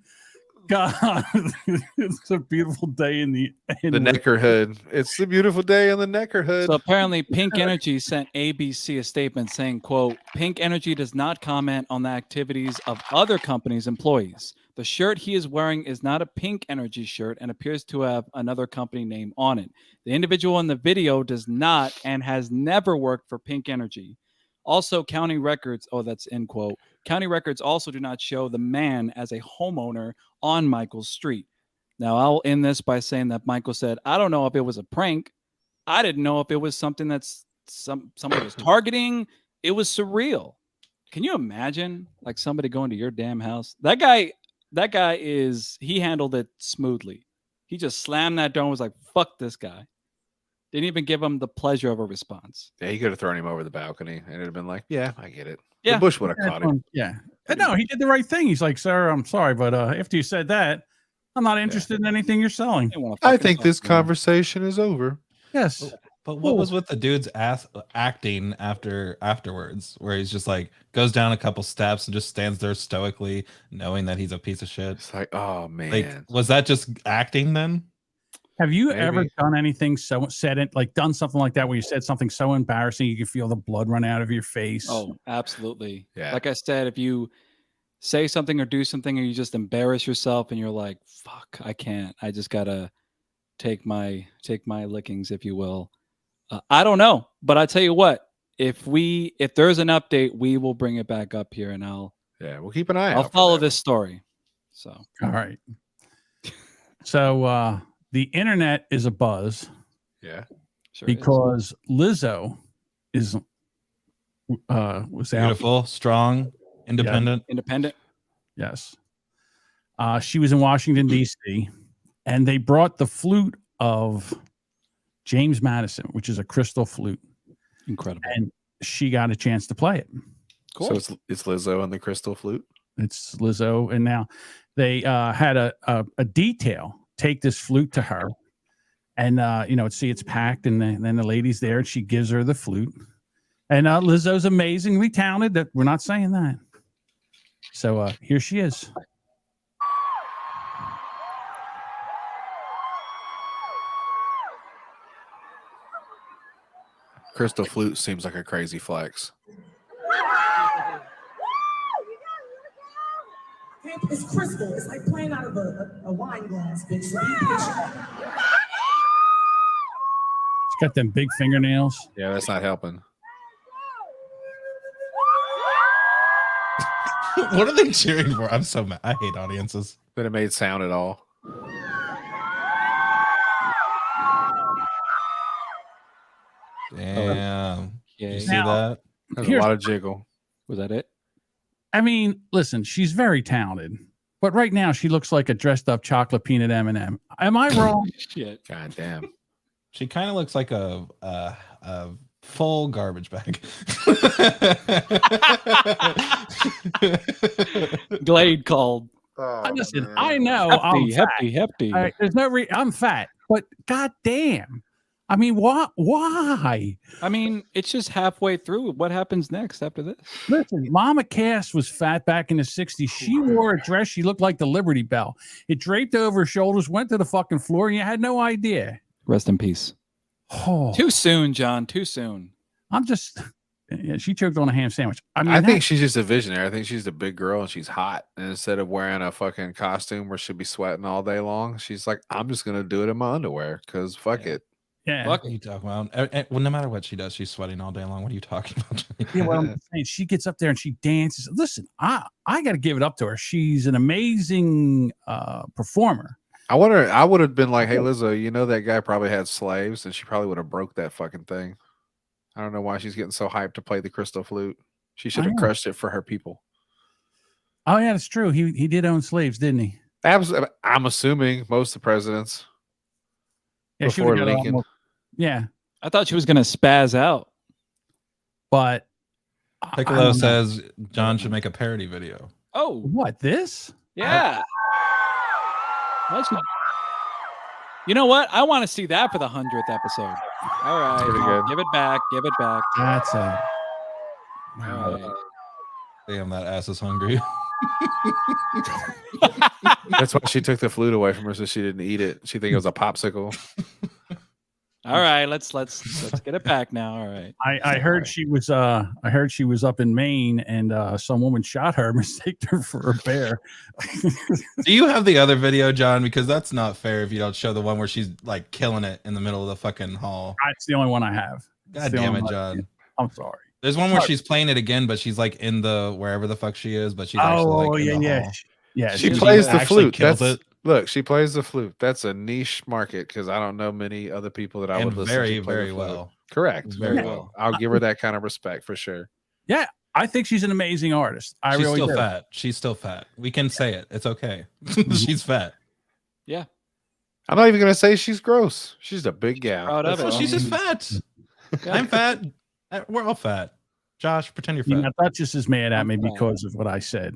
God, it's a beautiful day in the Neckerhood. It's a beautiful day in the Neckerhood. So apparently Pink Energy sent ABC a statement saying, quote, Pink Energy does not comment on the activities of other companies' employees. The shirt he is wearing is not a Pink Energy shirt and appears to have another company name on it. The individual in the video does not and has never worked for Pink Energy. Also, county records, that's end quote. County records also do not show the man as a homeowner on Michael's street. Now, I'll end this by saying that Michael said, I don't know if it was a prank. I didn't know if it was something that's somebody was targeting. It was surreal. Can you imagine like somebody going to your damn house? That guy he handled it smoothly. He just slammed that door and was like, fuck this guy. Didn't even give him the pleasure of a response. Yeah, he could have thrown him over the balcony and it'd have been like, yeah, I get it. Yeah. The Bush would have caught him. Yeah. No, he did the right thing. He's like, sir, I'm sorry, but after you said that, I'm not interested in anything you're selling. I think this conversation is over. Yes. But what was with the dude's acting afterwards, where he's just like goes down a couple steps and just stands there stoically, knowing that he's a piece of shit? It's like, oh man, like, was that just acting then? Have you ever done anything done something like that where you said something so embarrassing you could feel the blood run out of your face? Oh, absolutely. Yeah. Like I said, if you say something or do something and you just embarrass yourself and you're like, fuck, I can't. I just gotta take my lickings, if you will. I don't know, but I tell you what, if there's an update, we will bring it back up here and we'll keep an eye out. I'll follow this story. So all right. So the internet is abuzz. Yeah. Sure because Lizzo was beautiful, strong, independent. Yeah. Independent. Yes. She was in Washington, D.C., and they brought the flute of James Madison, which is a crystal flute. Incredible. And she got a chance to play it. Cool. So it's Lizzo and the crystal flute? It's Lizzo. And now they had a detail take this flute to her. And, see it's packed. And then the lady's there and she gives her the flute. And Lizzo's amazingly talented. That we're not saying that. So here she is. Crystal flute seems like a crazy flex. It's crystal. It's like playing out of a wine glass, bitch. She's got them big fingernails. Yeah, that's not helping. What are they cheering for? I'm so mad. I hate audiences. That it made sound at all. Damn. Yeah. You see that? There's a lot of jiggle. Was that it? I mean, listen, she's very talented, but right now she looks like a dressed up chocolate peanut M&M. Am I wrong? Shit. God damn. She kind of looks like a full garbage bag. Glade called. Oh, listen, man. I know Hefty. there's no I'm fat, but god damn. I mean, why? I mean, it's just halfway through. What happens next after this? Listen, Mama Cass was fat back in the 60s. She wore a dress. She looked like the Liberty Bell. It draped over her shoulders, went to the fucking floor, and you had no idea. Rest in peace. Oh, Too soon, John. Too soon. I'm just... Yeah, she choked on a ham sandwich. I mean, I think she's just a visionary. I think she's a big girl and she's hot. And instead of wearing a fucking costume where she'll be sweating all day long, she's like, I'm just going to do it in my underwear because fuck it. Yeah. What are you talking about? Well, no matter what she does, she's sweating all day long. What are you talking about? Yeah, well, I'm saying, she gets up there and she dances. Listen, I got to give it up to her. She's an amazing performer. I wonder. I would have been like, "Hey, Lizzo, you know that guy probably had slaves, and she probably would have broke that fucking thing." I don't know why she's getting so hyped to play the crystal flute. She should have crushed it for her people. Oh yeah, that's true. He did own slaves, didn't he? Absolutely. I'm assuming most of the presidents. Yeah, she before would have got Lincoln. yeah, I thought she was gonna spaz out. but Piccolo says John should make a parody video. Oh, what this? yeah. You know what? I want to see that for the 100th episode. All right, Pretty good. give it back. Give it back. That's a. All right. Damn, that ass is hungry. That's why she took the flute away from her, so she didn't eat it. She think it was a popsicle. All right, let's get it back now. All right. I heard she was up in Maine and some woman shot her, mistaked her for a bear. Do you have the other video, John? Because that's not fair if you don't show the one where she's like killing it in the middle of the fucking hall. That's the only one I have. God damn it, John. I'm sorry. There's one where she's playing it again, but she's like in the wherever the fuck she is, but she's actually like in the hall. Yeah. She plays the flute. Look, she plays the flute. That's a niche market because I don't know many other people that I would listen to play very the flute. well. Correct. Very Yeah. well. I'll give her that kind of respect for sure. Yeah, I think she's an amazing artist. She's really still do. fat. She's still fat. We can say it. It's okay. She's fat. Yeah. I'm not even gonna say she's gross. She's a big gal. Proud of Well, it. she's just fat. I'm fat. We're all fat. Josh, pretend you're fat. Yeah, Duchess is mad at me because of what I said.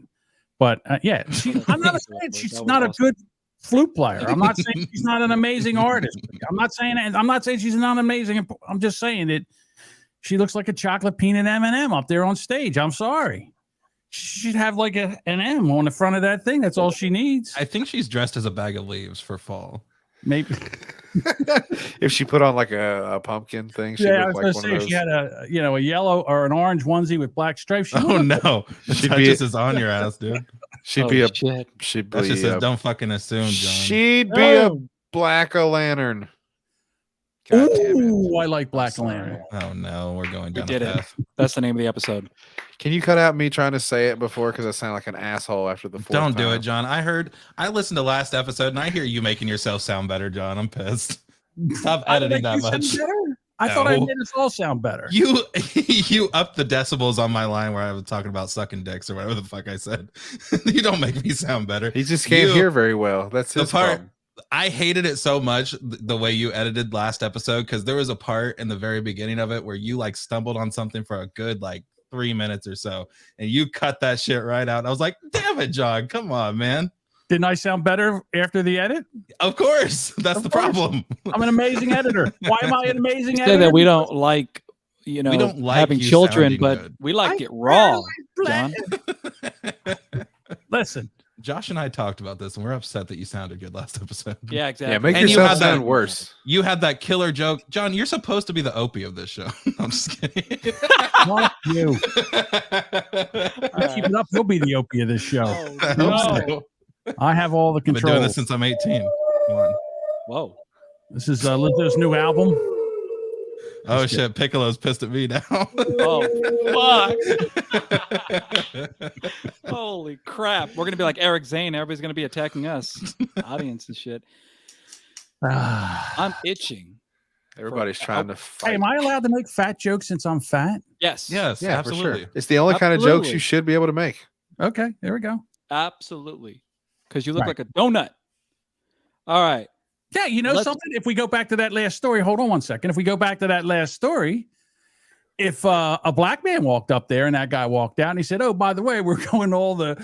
But yeah, I'm not saying she's not a good flute player. I'm not saying she's not an amazing artist. I'm not saying she's not amazing. I'm just saying that she looks like a chocolate peanut M&M up there on stage. I'm sorry. She should have like an M on the front of that thing. That's all she needs. I think she's dressed as a bag of leaves for fall. Maybe. If she put on like a pumpkin thing, she Yeah, I look was like gonna one say of she those. had a yellow or an orange onesie with black stripes. Oh no, She'd that be- just is on your ass, dude. She'd Oh, be a. shit. She'd That be just a. says don't fucking assume, John. She'd be a black o' lantern. God damn it. Ooh, I like Black Lantern. Oh no, we're going We down did the it. path. That's the name of the episode. Can you cut out me trying to say it before because I sound like an asshole after the fourth Don't do time? it, John. I listened to last episode and I hear you making yourself sound better, John. I'm pissed. Stop editing that much. I thought I No. made us all sound better. You upped the decibels on my line where I was talking about sucking dicks or whatever the fuck I said. You don't make me sound better. He just can't hear very well. That's The his part problem. I hated it so much the way you edited last episode because there was a part in the very beginning of it where you like stumbled on something for a good like 3 minutes or so, and you cut that shit right out. I was like, "Damn it, John! Come on, man." Didn't I sound better after the edit? Of course, that's Of the course. problem. I'm an amazing editor. Why am I an amazing Say editor? that we don't like, We don't like having you children, sounding but good. we like I it raw, barely- John. Listen, Josh and I talked about this, and we're upset that you sounded good last episode. Yeah, exactly. Yeah, make And you yourself had that- sound worse. You had that killer joke, John. You're supposed to be the Opie of this show. I'm just kidding. fuck you. Keep it up. He'll be the Opie of this show. I hope so. I have all the I've been control. doing this since I'm 18. Come on. Whoa. This is Lizzo's new album. Oh shit, Piccolo's pissed at me now. Oh, fuck. Holy crap. We're going to be like Eric Zane. Everybody's going to be attacking us. Audience and shit. I'm itching. Everybody's trying to Hey, fight. am I allowed to make fat jokes since I'm fat? Yes. Yes, Yeah, absolutely. for sure. It's the only kind of jokes Absolutely. you should be able to make. Okay, there we go. Absolutely. Because you look Right. like a donut. All right. Yeah, you know Let's- something? If we go back to that last story, hold on one second. If we go back to that last story, if a black man walked up there and that guy walked out and he said, "Oh, by the way, we're going to all the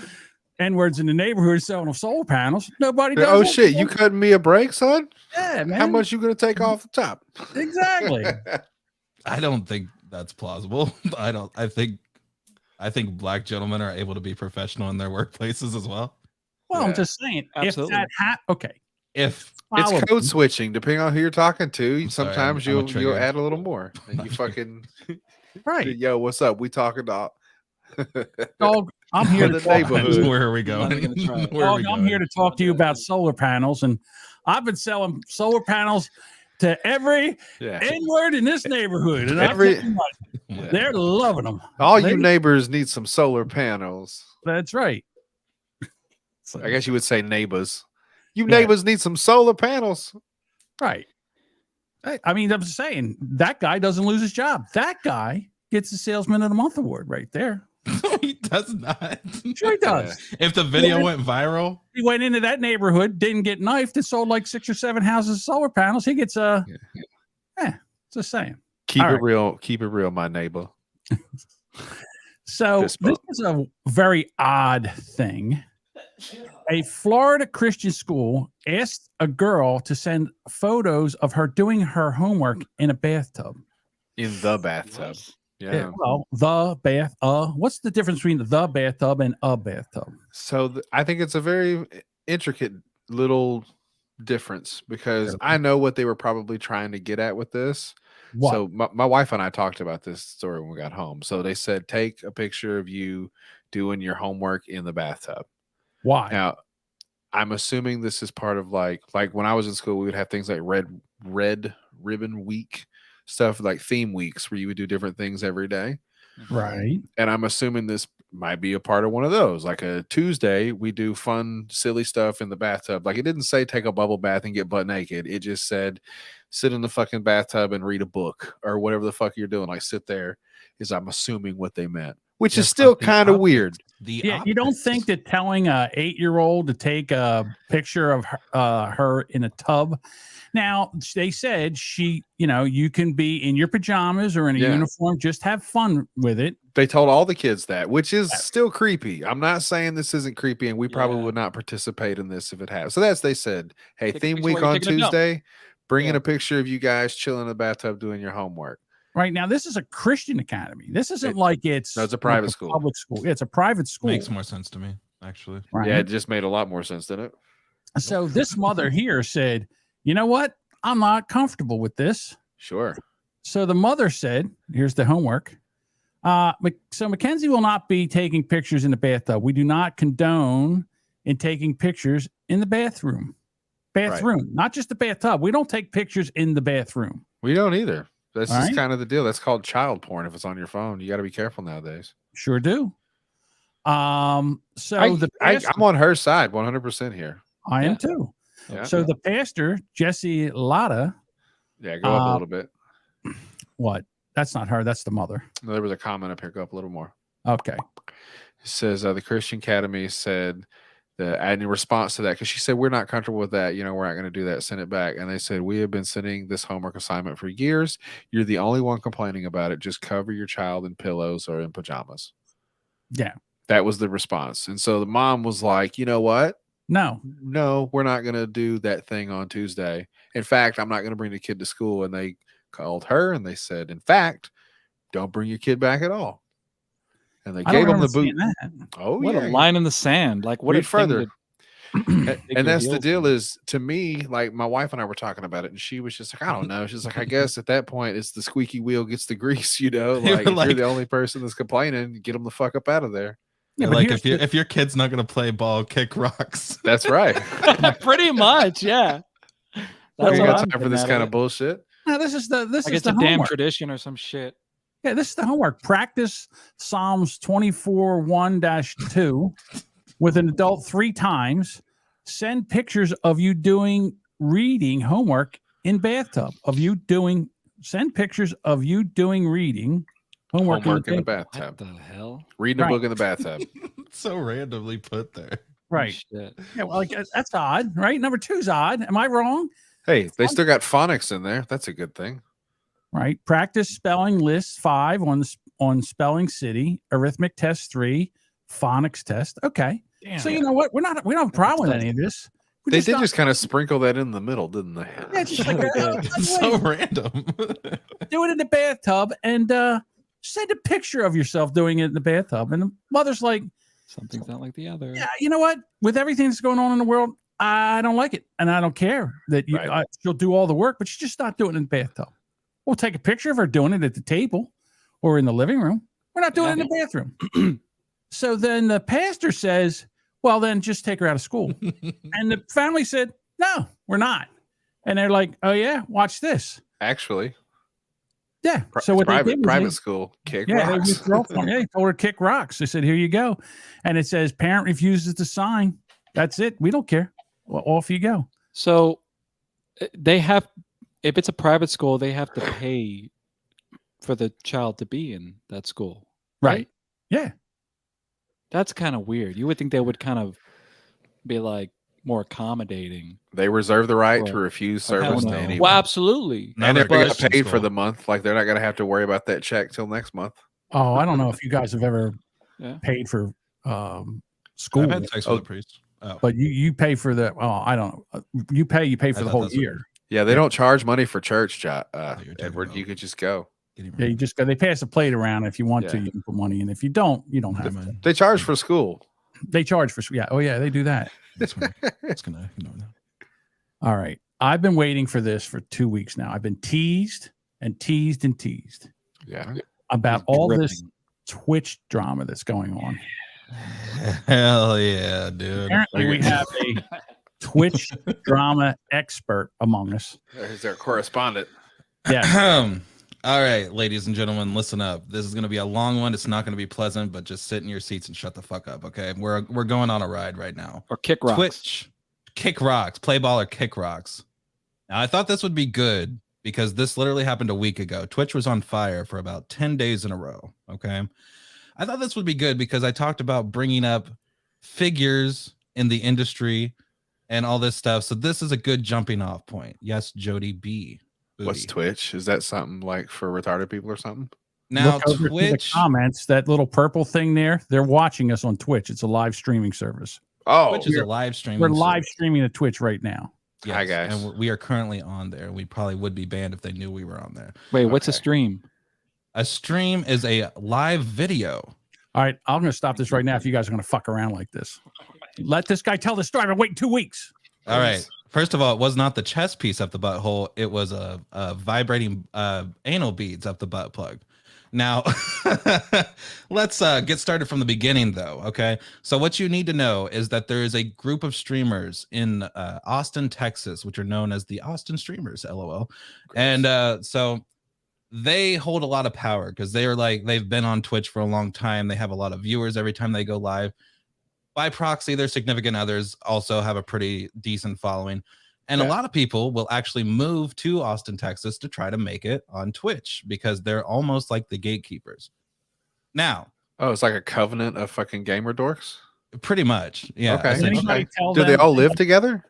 N-words in the neighborhood selling solar panels," nobody does. Oh that. shit, you cutting me a break, son? Yeah, man. How much you gonna take off the top? Exactly. I don't think that's plausible. I think black gentlemen are able to be professional in their workplaces as well. Well, I'm Yeah. just saying. Absolutely. If that okay. If It's Follow code me. switching depending on who you're talking to. I'm sorry, Sometimes I'm a you'll trigger. add a little more. And you fucking Right. yo, what's up? We talking about Dog, I'm here In to the talk. neighborhood. where are we not going? even gonna try it. Where are we Dog, I'm going? here to talk to you about solar panels, and I've been selling solar panels to every N-word in this neighborhood. And they're loving them. All you neighbors need some solar panels. That's right. I guess you would say neighbors. You neighbors need some solar panels. Right. I mean, I'm saying that guy doesn't lose his job. That guy gets the Salesman of the Month award right there. He does not. Sure he does. If the video went viral. He went into that neighborhood, didn't get knifed, and sold like 6 or 7 houses of solar panels. He gets just saying. Keep it real, my neighbor. So this is a very odd thing. A Florida Christian school asked a girl to send photos of her doing her homework in a bathtub. In the bathtub. Yeah. Well, what's the difference between the bathtub and a bathtub? So I think it's a very intricate little difference because I know what they were probably trying to get at with this. What? So my wife and I talked about this story when we got home. So they said, take a picture of you doing your homework in the bathtub. Why? Now, I'm assuming this is part of like when I was in school, we would have things like red ribbon week stuff, like theme weeks where you would do different things every day. Right. And I'm assuming this might be a part of one of those. Like a Tuesday, we do fun, silly stuff in the bathtub. Like it didn't say take a bubble bath and get butt naked. It just said sit in the fucking bathtub and read a book or whatever the fuck you're doing. Like sit there is I'm assuming what they meant, which is still kind of weird. You don't think that telling a 8-year-old to take a picture of her in a tub. Now they said you can be in your pajamas or in a uniform, just have fun with it. They told all the kids that, which is still creepy. I'm not saying this isn't creepy, and we probably would not participate in this if it had. So they said, hey, theme week on Tuesday, bring in a picture of you guys chilling in the bathtub doing your homework. Right now, this is a Christian academy. This isn't like it's a private school. Public school. Yeah, it's a private school. Makes more sense to me, actually. Right? Yeah, it just made a lot more sense, didn't it? So this mother here said, you know what? I'm not comfortable with this. Sure. So the mother said, here's the homework. So Mackenzie will not be taking pictures in the bathtub. We do not condone in taking pictures in the bathroom. Right. Not just the bathtub. We don't take pictures in the bathroom. We don't either. That's just kind of the deal. That's called child porn. If it's on your phone, you got to be careful nowadays. Sure do. So I'm on her side 100% here. I am too. Yeah. So the pastor, Jesse Latta. Yeah, go up a little bit. What? That's not her. That's the mother. No, there was a comment up here. Go up a little more. Okay. It says the Christian Academy said and in response to that, because she said, we're not comfortable with that. We're not going to do that. Send it back. And they said, we have been sending this homework assignment for years. You're the only one complaining about it. Just cover your child in pillows or in pajamas. Yeah. That was the response. And so the mom was like, you know what? No, we're not going to do that thing on Tuesday. In fact, I'm not going to bring the kid to school. And they called her and they said, in fact, don't bring your kid back at all. And they gave him the boot. Oh, what a line in the sand. Like, what further. And that's the deal is, to me, like my wife and I were talking about it, and she was just like, I don't know. She's like, I guess at that point, it's the squeaky wheel gets the grease, Like, if you're the only person that's complaining, get them the fuck up out of there. Yeah, like if your kid's not going to play ball, kick rocks. That's right. Pretty much, yeah. That's you got time for this kind of bullshit. No, this is the damn tradition or some shit. Yeah, this is the homework. Practice Psalms 24:1-2 with an adult 3 times. Send pictures of you reading homework in bathtub. Send pictures of you doing reading homework in the bathtub. What the hell? Reading a book in the bathtub. So randomly put there. Right. Yeah, well, that's odd, right? Number 2's odd. Am I wrong? Hey, they still got phonics in there. That's a good thing. Right. Practice spelling list 5 on Spelling City, arithmetic test 3, phonics test. Okay. Damn. So you know what? We don't have a problem with any of this. They did just kind of sprinkle that in the middle, didn't they? Yeah, just like so random. Do it in the bathtub and send a picture of yourself doing it in the bathtub. And the mother's like, something's not like the other. Yeah, you know what? With everything that's going on in the world, I don't like it, and I don't care that she'll do all the work, but she's just not doing it in the bathtub. We'll take a picture of her doing it at the table or in the living room. We're not doing it in the bathroom. So then the pastor says, well, then just take her out of school. And the family said, no, we're not. And they're like, "Oh yeah, watch this." Actually, Yeah. So what they did was private school kick rocks. They told her kick rocks. They said, "Here you go," and it says, "Parent refuses to sign." That's it. We don't care. Well, off you go. So they have, if it's a private school, they have to pay for the child to be in that school, right? Yeah. That's kind of weird. You would think they would kind of be like more accommodating. They reserve the right to refuse service to anyone. Well, absolutely. And they're going to get paid for the month. Like they're not going to have to worry about that check till next month. Oh, I don't know if you guys have ever paid for school. I've had sex with a priest. Oh. But you pay for the. Oh, I don't know. You pay for the whole year. Yeah, they don't charge money for church, Edward. You could just go. Yeah, you just go. They pass a plate around. If you want to, you can put money in. If you don't, you don't have to. They charge for school. They charge for yeah. Oh yeah, they do that. It's gonna. All right. I've been waiting for this for 2 weeks now. I've been teased and teased and teased. Yeah. About all this Twitch drama that's going on. Hell yeah, dude. Apparently, we have a Twitch drama expert among us. He's our correspondent. Yeah. All right, ladies and gentlemen, listen up. This is going to be a long one. It's not going to be pleasant, but just sit in your seats and shut the fuck up, okay? We're going on a ride right now. Or kick rocks. Twitch, kick rocks, play ball or kick rocks. Now, I thought this would be good because this literally happened a week ago. Twitch was on fire for about 10 days in a row, okay? I thought this would be good because I talked about bringing up figures in the industry and all this stuff. So this is a good jumping off point. Yes, Jody B. Booty. What's Twitch? Is that something like for retarded people or something? Now, Twitch comments, that little purple thing there, they're watching us on Twitch. It's a live streaming service. Oh, Twitch is a live streaming. We're live streaming to Twitch right now. Yes, hi guys, and we are currently on there. We probably would be banned if they knew we were on there. Wait, what's a stream? A stream is a live video. All right, I'm going to stop this right now if you guys are going to fuck around like this. Let this guy tell the story. I've been waiting 2 weeks. All right. First of all, it was not the chest piece up the butthole. It was a vibrating anal beads up the butt plug. Now, let's get started from the beginning, though. Okay. So what you need to know is that there is a group of streamers in Austin, Texas, which are known as the Austin Streamers, LOL. And so they hold a lot of power because they are like, they've been on Twitch for a long time. They have a lot of viewers every time they go live. By proxy, their significant others also have a pretty decent following. And a lot of people will actually move to Austin, Texas to try to make it on Twitch because they're almost like the gatekeepers. Now. Oh, it's like a covenant of fucking gamer dorks? Pretty much. Yeah. Okay. Do they all live together?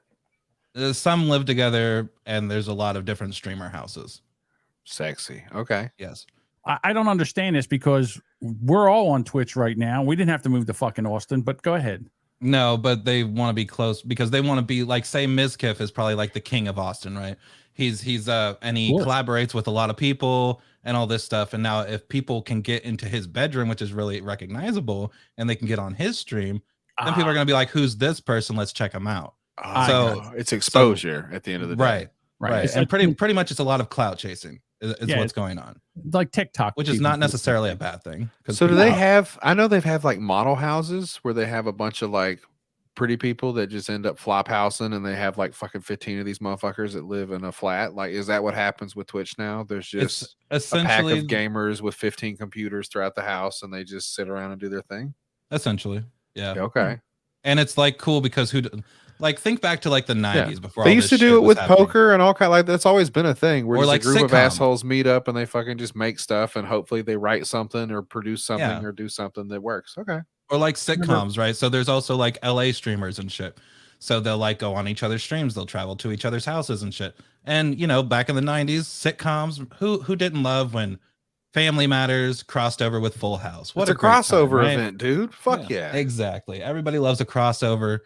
Some live together, and there's a lot of different streamer houses. Sexy. Okay. Yes. I don't understand this because we're all on Twitch right now. We didn't have to move to fucking Austin, but go ahead. No, but they want to be close because they want to be like, say, Mizkiff is probably like the king of Austin, right? He's and he collaborates with a lot of people and all this stuff. And now if people can get into his bedroom, which is really recognizable, and they can get on his stream, then people are going to be like, who's this person? Let's check him out. So it's exposure at the end of the day. Right. And pretty much it's a lot of clout chasing is what's going on. Like TikTok. Which is not necessarily a bad thing. So do they have, I know they've have like model houses where they have a bunch of like pretty people that just end up flop housing and they have like fucking 15 of these motherfuckers that live in a flat. Like, is that what happens with Twitch now? There's just essentially a pack of gamers with 15 computers throughout the house and they just sit around and do their thing? Essentially. Yeah. Okay. And it's like cool because like think back to like the 90s before they used to do it with poker and all kind, like that's always been a thing where like a group of assholes meet up and they fucking just make stuff and hopefully they write something or produce something or do something that works. Okay. Or like sitcoms, right? So there's also like LA streamers and shit. So they'll like go on each other's streams, they'll travel to each other's houses and shit. And you know, back in the 90s, sitcoms, who didn't love when Family Matters crossed over with Full House? What a crossover event, dude. Fuck yeah. Exactly. Everybody loves a crossover.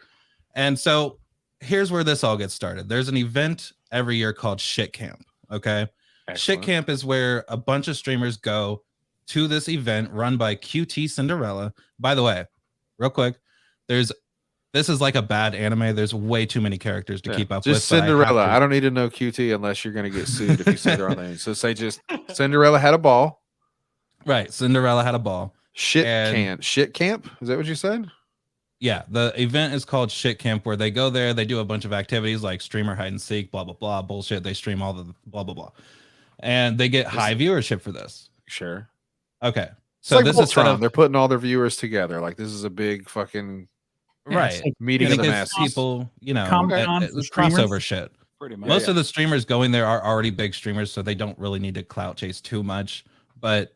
And so here's where this all gets started. There's an event every year called Shit Camp. Okay. Excellent. Shit Camp is where a bunch of streamers go to this event run by QT Cinderella. By the way, real quick, this is like a bad anime. There's way too many characters to keep up with. Just Cinderella. I don't need to know QT unless you're going to get sued if you say their own name. So say just Cinderella had a ball. Right. Cinderella had a ball. Shit camp. Is that what you said? Yeah, the event is called Shit Camp, where they go there, they do a bunch of activities like streamer hide and seek, blah blah blah, bullshit. They stream all the blah blah blah, and they get high viewership for this. Sure. Okay, It's so like this is set Voltron. up, They're putting all their viewers together. Like this is a big fucking right. meeting And of it the gets masses. people, you know, Comic-Con it's for streamers? crossover shit. Pretty much. Most of the streamers going there are already big streamers, so they don't really need to clout chase too much. But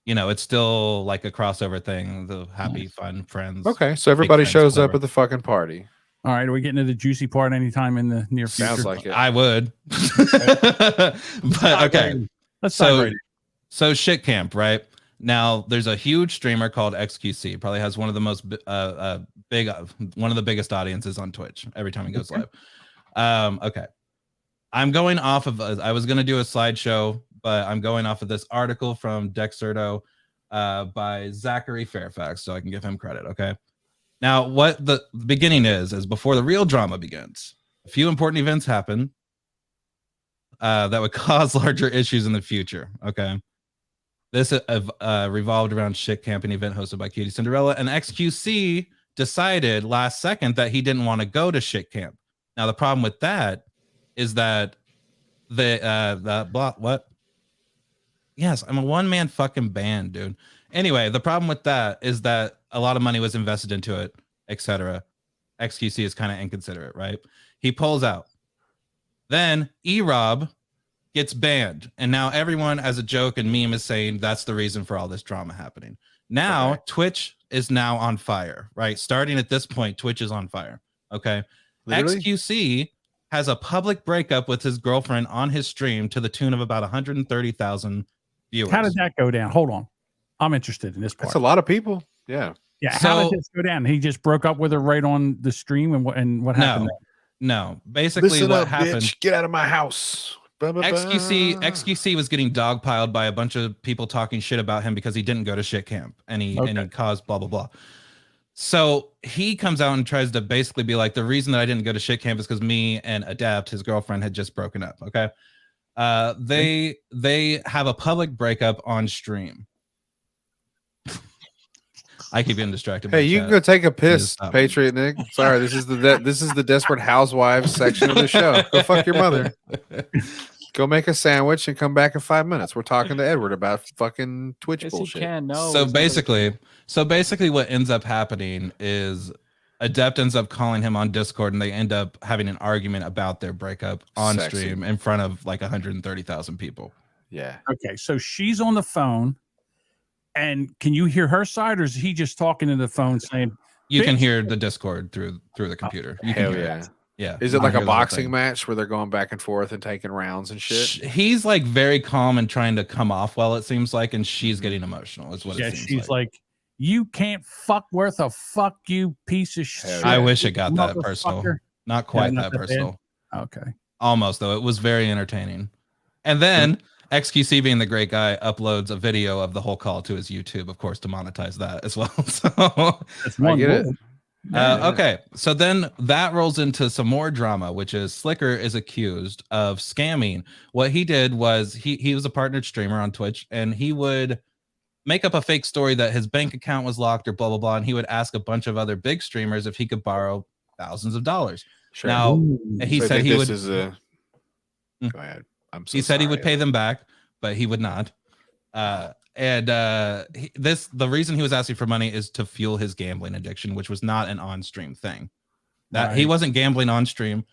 you know, it's still like a crossover thing. The happy, fun friends. Okay, so everybody friends, shows up whatever. at the fucking party. All right, are we getting to the juicy part anytime in the near future? Sounds like it. I would. But okay. Let's dive right in. So Shit Camp, right? Now there's a huge streamer called XQC. Probably has one of the most big, one of the biggest audiences on Twitch every time he goes live. Okay. I'm going off of, I was going to do a slideshow, but I'm going off of this article from Dexerto by Zachary Fairfax, so I can give him credit. Okay. Now, what the beginning is before the real drama begins, a few important events happen that would cause larger issues in the future. Okay. This revolved around Shit Camp, an event hosted by Cutie Cinderella, and XQC decided last second that he didn't want to go to Shit Camp. Now, the problem with that is that what? Yes, I'm a one-man fucking band, dude. Anyway, the problem with that is that a lot of money was invested into it, etc. XQC is kind of inconsiderate, right? He pulls out. Then E-Rob gets banned, and now everyone, as a joke and meme, is saying that's the reason for all this drama happening. Now, Twitch is now on fire, right? Starting at this point, Twitch is on fire. Okay. Literally? XQC has a public breakup with his girlfriend on his stream to the tune of about 130,000 viewers. How did that go down? Hold on. I'm interested in this part. That's a lot of people. Yeah. Yeah. How So- did this go down? He just broke up with her right on the stream, and what happened? No. Basically, Listen what up, happened? bitch. Get out of my house. XQC was getting dogpiled by a bunch of people talking shit about him because he didn't go to Shit Camp and he caused blah blah blah. So he comes out and tries to basically be like, the reason that I didn't go to Shit Camp is because me and Adapt, his girlfriend, had just broken up. Okay. They have a public breakup on stream. I keep getting distracted. Hey, you chat. can go take a piss, stop. Patriot Nick. Sorry, this is the Desperate Housewives section of the show. Go fuck your mother. Go make a sandwich and come back in 5 minutes. We're talking to Edward about fucking Twitch Yes, bullshit. you can. No. So it's basically, what ends up happening is Adept ends up calling him on Discord, and they end up having an argument about their breakup on Sexy. stream in front of like 130,000 people. Yeah. Okay, so she's on the phone, and can you hear her side, or is he just talking to the phone saying? You can Bitch. hear the Discord through the computer. You can Hell hear yeah. it. Yeah. Is it you like can a hear the whole boxing thing. match where they're going back and forth and taking rounds and shit? He's like very calm and trying to come off well, it seems like, and she's getting emotional. Is what Yeah, it seems she's like, you can't fuck worth a fuck, you piece of Hell shit. I wish it got that motherfucker. personal. Not quite not that that bad. personal. Okay. Almost, though. It was very entertaining. And then XQC, being the great guy, uploads a video of the whole call to his YouTube, of course, to monetize that as well. So, That's I one get it. bullet. okay. So then that rolls into some more drama, which is Slicker is accused of scamming. What he did was he was a partnered streamer on Twitch, and he would make up a fake story that his bank account was locked or blah, blah, blah. And he would ask a bunch of other big streamers if he could borrow thousands of dollars. Sure. Now, he So I said think he would. This is a. Go ahead. I'm so He said he would sorry. pay them back, but he would not. The reason he was asking for money is to fuel his gambling addiction, which was not an on-stream thing. That he wasn't gambling on stream,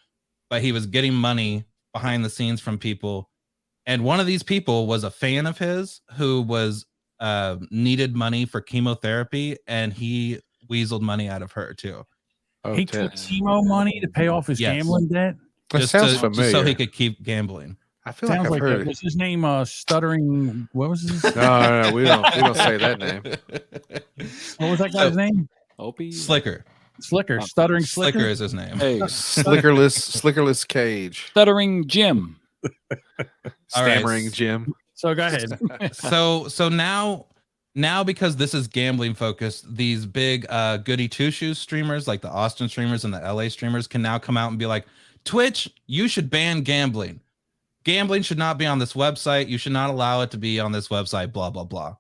but he was getting money behind the scenes from people. And one of these people was a fan of his who was needed money for chemotherapy, and he weaseled money out of her too. Oh, He took tits. chemo money to pay off his Yes. gambling debt. That sounds just familiar. so he could keep gambling. I feel Sounds like like I've that. heard. Was his name Stuttering? What was his? No, we don't say that name. What was that guy's name? Opie. Slicker. Slicker. Stuttering Slicker Slicker. is his name. Hey, Slickerless Cage. stuttering Jim. All right. Stammering Jim. So go ahead. So now because this is gambling focused, these big goody two shoes streamers like the Austin streamers and the LA streamers can now come out and be like, Twitch, you should ban gambling. Gambling should not be on this website. You should not allow it to be on this website, blah, blah, blah.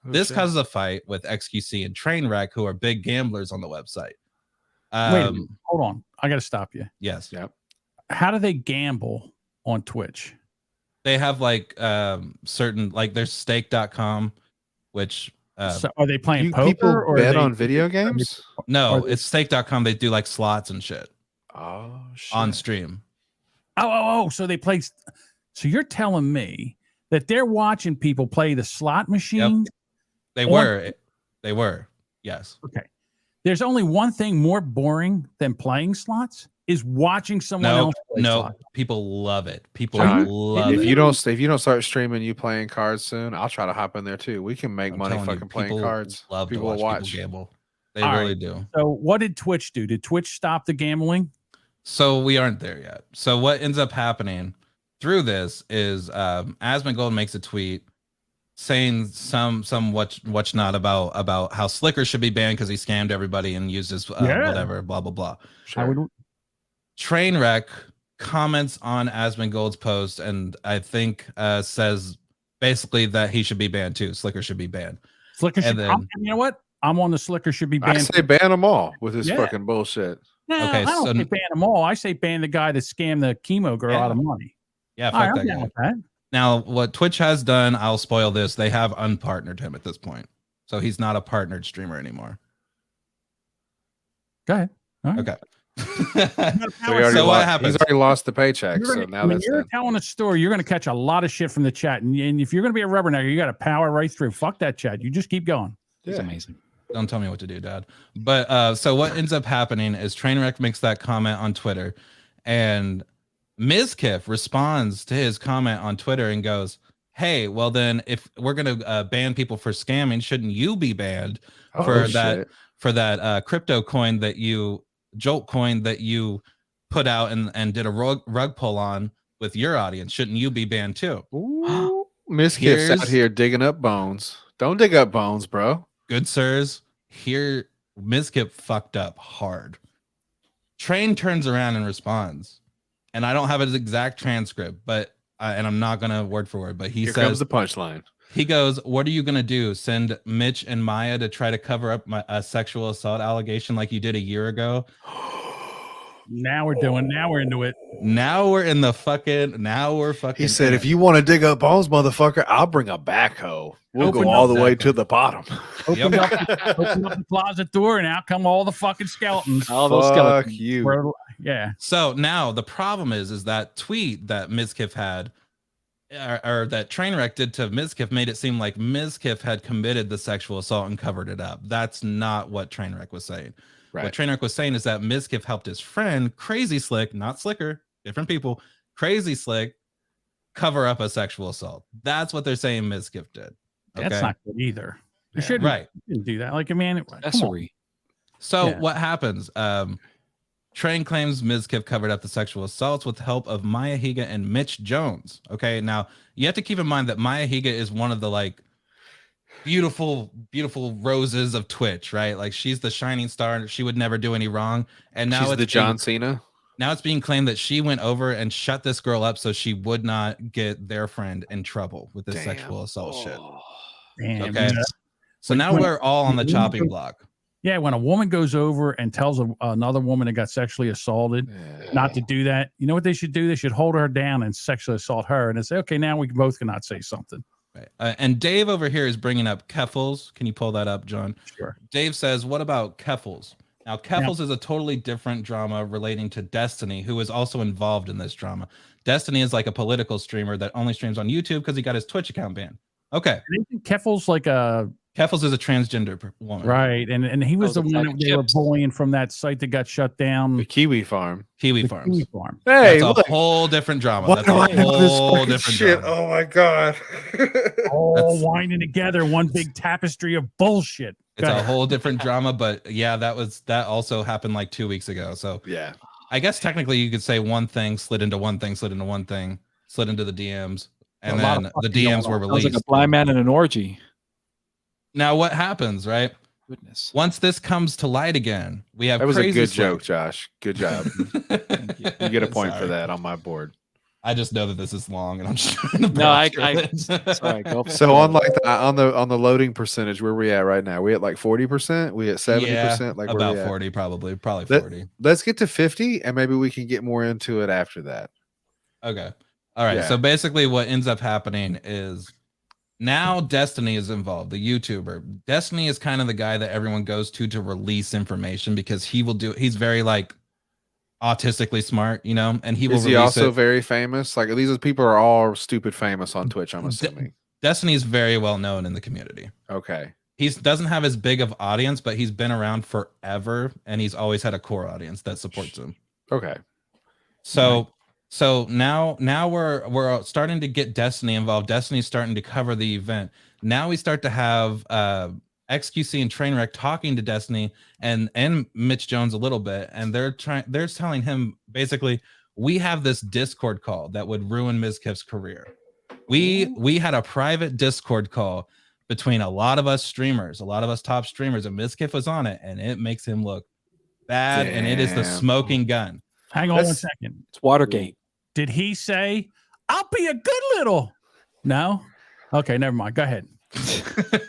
Oh, This shit. causes a fight with XQC and Trainwreck, who are big gamblers on the website. Wait a minute. Hold on. I got to stop you. Yes. Yep. How do they gamble on Twitch? They have like certain, like there's stake.com, which so are they playing You poker people or bet they, on video games? no, it's stake.com. They do like slots and shit Oh shit. on stream. Oh, so they play. So you're telling me that they're watching people play the slot machines? They were. Yes. Okay. There's only one thing more boring than playing slots is watching someone else play slots. People love it. People John, love if it. you don't start streaming you playing cards soon, I'll try to hop in there too. We can make money fucking playing cards. Love people to watch people gamble. They really do. So what did Twitch do? Did Twitch stop the gambling? So we aren't there yet. So what ends up happening through this is Asmongold makes a tweet saying some what's not about how Slicker should be banned because he scammed everybody and used his whatever, blah blah blah. Sure. Trainwreck comments on Asmongold's post and I think says basically that he should be banned too. Slicker should be banned. Slicker should. You know what? I'm on the Slicker should be banned. I say ban them all with his fucking bullshit. No, okay, I don't say ban them all. I say ban the guy that scammed the chemo girl out of money. Yeah, fuck that guy. That. Now, what Twitch has done, I'll spoil this. They have unpartnered him at this point, so he's not a partnered streamer anymore. Go ahead. All right. Okay. So what happens? He's already lost the paycheck. So now that's you're telling a story. You're going to catch a lot of shit from the chat, and if you're going to be a rubbernecker, you got to power right through. Fuck that chat. You just keep going. It's amazing. Don't tell me what to do, Dad. But so what ends up happening is Trainwreck makes that comment on Twitter, and Mizkif responds to his comment on Twitter and goes, "Hey, well then, if we're gonna ban people for scamming, shouldn't you be banned for that crypto coin that you Jolt coin that you put out and did a rug pull on with your audience? Shouldn't you be banned too?" Ooh, Mizkif's out here digging up bones. Don't dig up bones, bro. Good sirs, here Mizkif fucked up hard. Train turns around and responds, and I don't have his exact transcript, but and I'm not gonna word for word, but he says, comes the punchline. He goes, "What are you gonna do? Send Mitch and Maya to try to cover up a sexual assault allegation like you did a year ago?" Now we're into it. Now we're fucking. He said, "If you want to dig up bones, motherfucker, I'll bring a backhoe. We'll go all the way to the bottom." Open up the closet door, and out come all the fucking skeletons. All those skeletons. You. Yeah. So now the problem is that tweet that Mizkif had, or that Trainwreck did to Mizkif, made it seem like Mizkif had committed the sexual assault and covered it up. That's not what Trainwreck was saying. Right. What Trainwreck was saying is that Mizkif helped his friend, Crazy Slick, not Slicker, different people, Crazy Slick, cover up a sexual assault. That's what they're saying Mizkif did. Okay? That's not good either. You shouldn't do that. Like, man, So what happens? Train claims Mizkif covered up the sexual assaults with the help of Maya Higa and Mitch Jones. Okay, now you have to keep in mind that Maya Higa is one of the beautiful roses of Twitch, right? Like she's the shining star. She would never do any wrong. And now she's the John Cena. Now it's being claimed that she went over and shut this girl up so she would not get their friend in trouble with this sexual assault shit. Damn. Okay. So now we're all on the chopping block. Yeah, when a woman goes over and tells another woman that got sexually assaulted not to do that, you know what they should do? They should hold her down and sexually assault her, and then say, okay, now we both cannot say something. Right. And Dave over here is bringing up Keffels. Can you pull that up, John? Sure. Dave says, what about Keffels? Now, Keffels is a totally different drama relating to Destiny, who is also involved in this drama. Destiny is like a political streamer that only streams on YouTube because he got his Twitch account banned. Okay. Keffels Keffels is a transgender woman. Right. And he was the one that they were bullying from that site that got shut down. The Kiwi Farm. Kiwi Farms. Kiwi Farm. Hey, that's a whole different drama. Why That's do I a know this whole fucking different shit? drama. Oh my God. All winding together, one big tapestry of bullshit. It's a whole different drama, but yeah, that also happened like 2 weeks ago. So yeah, I guess technically you could say one thing slid into one thing, slid into one thing, slid into the DMs, and then the DMs were released. Sounds like a blind man in an orgy. Now what happens, right? Goodness. Once this comes to light again, we have that was a good joke, Josh. Good job. You get a point for that on my board. I just know that this is long, and I'm just trying to sorry. Go for So it. on like on the loading percentage, where we at right now? We at like 40%? We at 70%? Like about where 40, probably 40. Let's get to 50, and maybe we can get more into it after that. Okay. All right. Yeah. So basically, what ends up happening is now Destiny is involved, the YouTuber. Destiny is kind of the guy that everyone goes to release information because he's very like autistically smart, you know, and he will. Is he also very famous? Like these people are all stupid famous on Twitch, I'm assuming. Destiny is very well known in the community. Okay. He doesn't have as big of audience, but he's been around forever, and he's always had a core audience that supports him. Okay. So now we're starting to get Destiny involved. Destiny's starting to cover the event. Now we start to have XQC and Trainwreck talking to Destiny and Mitch Jones a little bit, and they're telling him basically, we have this Discord call that would ruin Mizkif's career. We had a private Discord call between a lot of us streamers, a lot of us top streamers, and Mizkif was on it, and it makes him look bad. Damn. And it is the smoking gun. Hang on 1 second. It's Watergate. Did he say, I'll be a good little? No? Okay, never mind. Go ahead.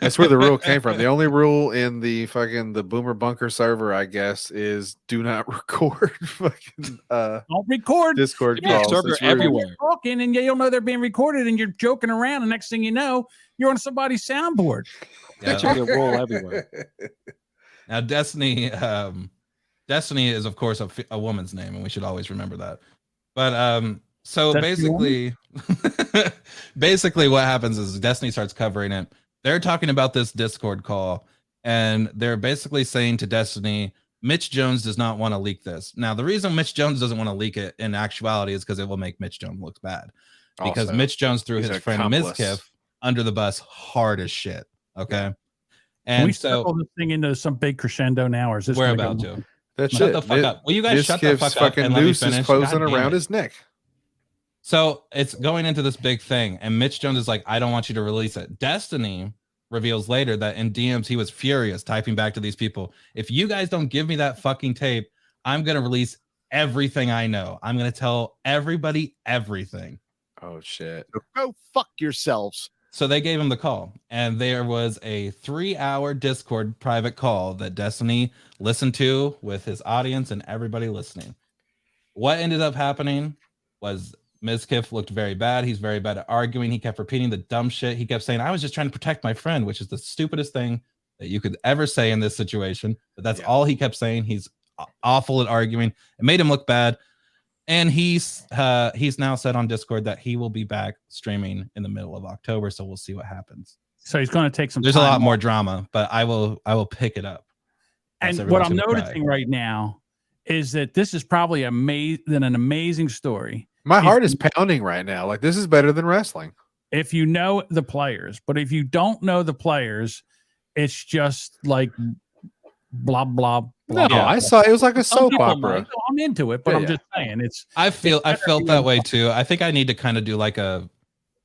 That's where the rule came from. The only rule in the Boomer Bunker server, I guess, is do not record don't record Discord calls. Server everywhere. You're talking and you don't know they're being recorded and you're joking around, and next thing you know, you're on somebody's soundboard. That should be a rule everywhere. Now Destiny is of course a woman's name, and we should always remember that. But so basically what happens is Destiny starts covering it. They're talking about this Discord call, and they're basically saying to Destiny, Mitch Jones does not want to leak this. Now, the reason Mitch Jones doesn't want to leak it in actuality is because it will make Mitch Jones look bad. Because Also, Mitch Jones threw he's his an friend accomplice. Mizkif under the bus hard as shit. Okay. Can And we so circle this thing into some big crescendo now, or is this we're gonna about go- to. That's Shut it. the fuck up. Will you guys shut the Mizkif's fuck up fucking and let me noose finish? is closing God damn around it. his neck. So it's going into this big thing, and Mitch Jones is like, I don't want you to release it. Destiny reveals later that in DMs he was furious, typing back to these people, if you guys don't give me that fucking tape, I'm gonna release everything I know. I'm gonna tell everybody everything. Oh shit. Go fuck yourselves. So they gave him the call, and there was a 3-hour Discord private call that Destiny listened to with his audience and everybody listening. What ended up happening was Mizkif looked very bad. He's very bad at arguing. He kept repeating the dumb shit. He kept saying, I was just trying to protect my friend, which is the stupidest thing that you could ever say in this situation. But that's all he kept saying. He's awful at arguing. It made him look bad. And he's now said on Discord that he will be back streaming in the middle of October. So we'll see what happens. So he's going to take some There's a time lot more off. drama, but I will pick it up. And Else what everyone's I'm gonna noticing cry. right now is that this is probably an amazing story. My heart is pounding right now. Like this is better than wrestling. If you know the players, but if you don't know the players, it's just like blah blah blah. No, I saw it was like a Some soap people opera. might. No, I'm into it, but Yeah, I'm yeah. just saying it's. I felt better that be way too. I think I need to kind of do like a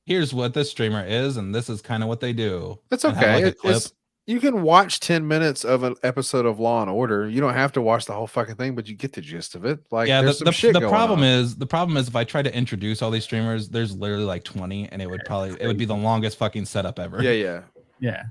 here's what this streamer is, and this is kind of what they do. That's And have, okay. like, a clip. You can watch 10 minutes of an episode of Law and Order. You don't have to watch the whole fucking thing, but you get the gist of it. Like Yeah, there's some shit the going problem on. is if I try to introduce all these streamers, there's literally like 20, and it would be the longest fucking setup ever. Yeah.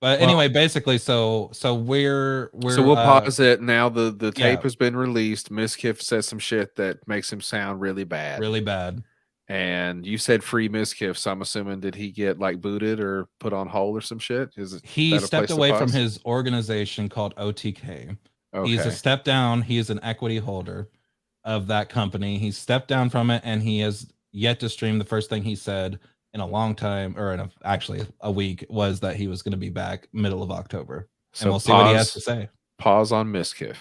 But anyway, basically, so we're so we'll pause it now. The tape yeah. has been released. Mizkif says some shit that makes him sound really bad. Really bad. And you said free Mizkif, so I'm assuming did he get like booted or put on hold or some shit? He that a stepped place to away from pause? his organization called OTK. He's Okay. a step down. He is an equity holder of that company. He stepped down from it, and he has yet to stream. The first thing he said in a long time, or actually a week, was that he was going to be back middle of October. So And we'll see what he has to say. Pause on Mizkif.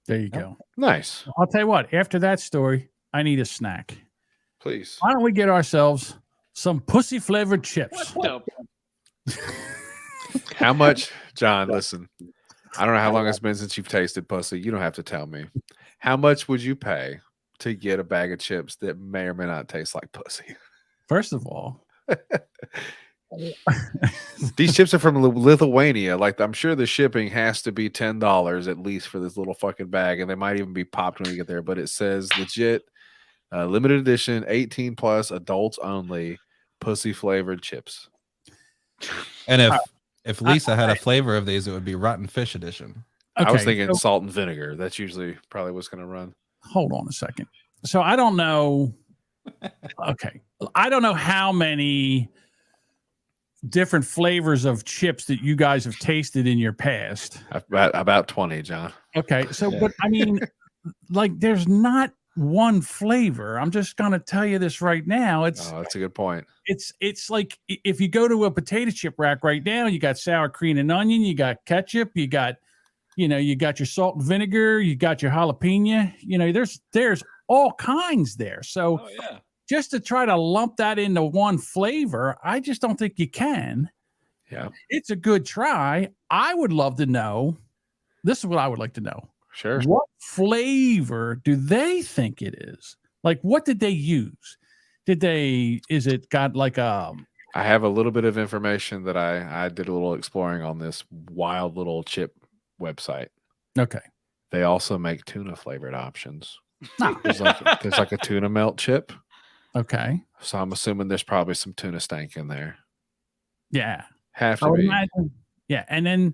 There you go. Nice. I'll tell you what. After that story, I need a snack. Please. Why don't we get ourselves some pussy flavored chips? How much, John? Listen, I don't know how long it's been since you've tasted pussy. You don't have to tell me. How much would you pay to get a bag of chips that may or may not taste like pussy? First of all, these chips are from Lithuania. Like I'm sure the shipping has to be $10 at least for this little fucking bag, and they might even be popped when we get there. But it says legit Limited edition, 18 plus, adults only, pussy flavored chips. And if Lisa had a flavor of these, it would be rotten fish edition. Okay, I was thinking salt and vinegar. That's usually probably what's going to run. Hold on a second. So I don't know. Okay. I don't know how many different flavors of chips that you guys have tasted in your past. About 20, John. Okay. So, but I mean, like, there's not one flavor. I'm just going to tell you this right now. That's a good point. It's like if you go to a potato chip rack right now, you got sour cream and onion, you got ketchup, you got your salt and vinegar, you got your jalapeno, there's all kinds there. So just to try to lump that into one flavor, I just don't think you can. Yeah. It's a good try. I would love to know. This is what I would like to know. Sure. What flavor do they think it is? Like, what did they use? Is it got like I have a little bit of information that I did a little exploring on this wild little chip website. Okay. They also make tuna flavored options. There's like a tuna melt chip. Okay. So I'm assuming there's probably some tuna stank in there. Yeah. Have to be. Imagine, yeah. And then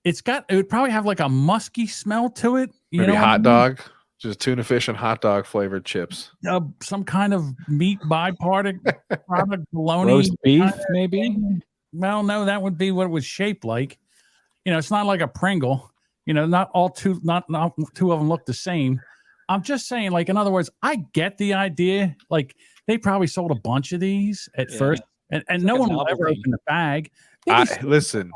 it would probably have like a musky smell to it. Maybe hot dog. Just tuna fish and hot dog flavored chips. Some kind of meat byproduct, bologna. Roast beef, maybe? Well, no, that would be what it was shaped like. It's not like a Pringle. Not two of them look the same. I'm just saying, like, in other words, I get the idea. Like, they probably sold a bunch of these at first, and no one will ever open the bag. Listen,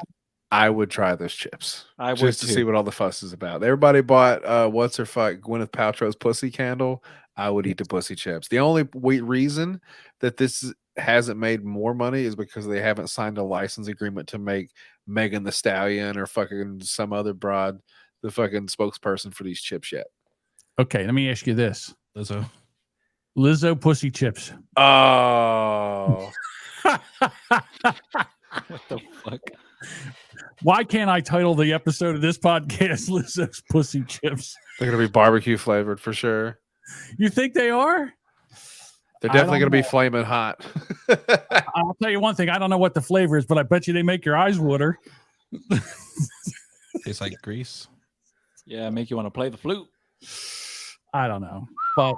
I would try those chips. I would just to see what all the fuss is about. Everybody bought what's her fuck Gwyneth Paltrow's pussy candle. I would eat the pussy chips. The only reason that this hasn't made more money is because they haven't signed a license agreement to make Megan the Stallion or fucking some other broad the fucking spokesperson for these chips yet. Okay, let me ask you this. Lizzo pussy chips. Oh. What the fuck? Why can't I title the episode of this podcast Lizzo's pussy chips? They're going to be barbecue flavored for sure. You think they are? They're definitely going to be flaming hot. I'll tell you one thing. I don't know what the flavor is, but I bet you they make your eyes water. Tastes like grease. Yeah, make you want to play the flute. I don't know. But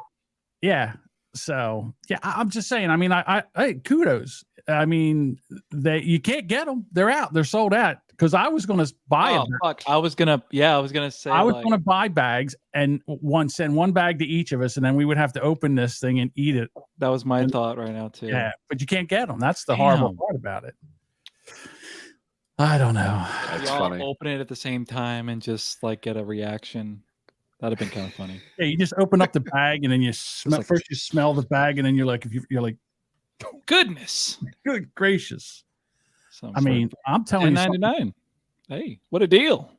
yeah. So yeah, I'm just saying. I mean, hey, kudos. I mean, you can't get them. They're out. They're sold out. Because I was going to buy them. Fuck. I was gonna say. I was going to buy bags and send one bag to each of us, and then we would have to open this thing and eat it. That was my thought right now too. Yeah, but you can't get them. That's the horrible part about it. I don't know. That's y'all funny. Open it at the same time and just like get a reaction. That'd have been kind of funny. Yeah, you just open up the bag and then you smell. First, you smell the bag, and then you're like, you're like, goodness, good gracious. I mean, I'm telling you, $10.99. Hey, what a deal!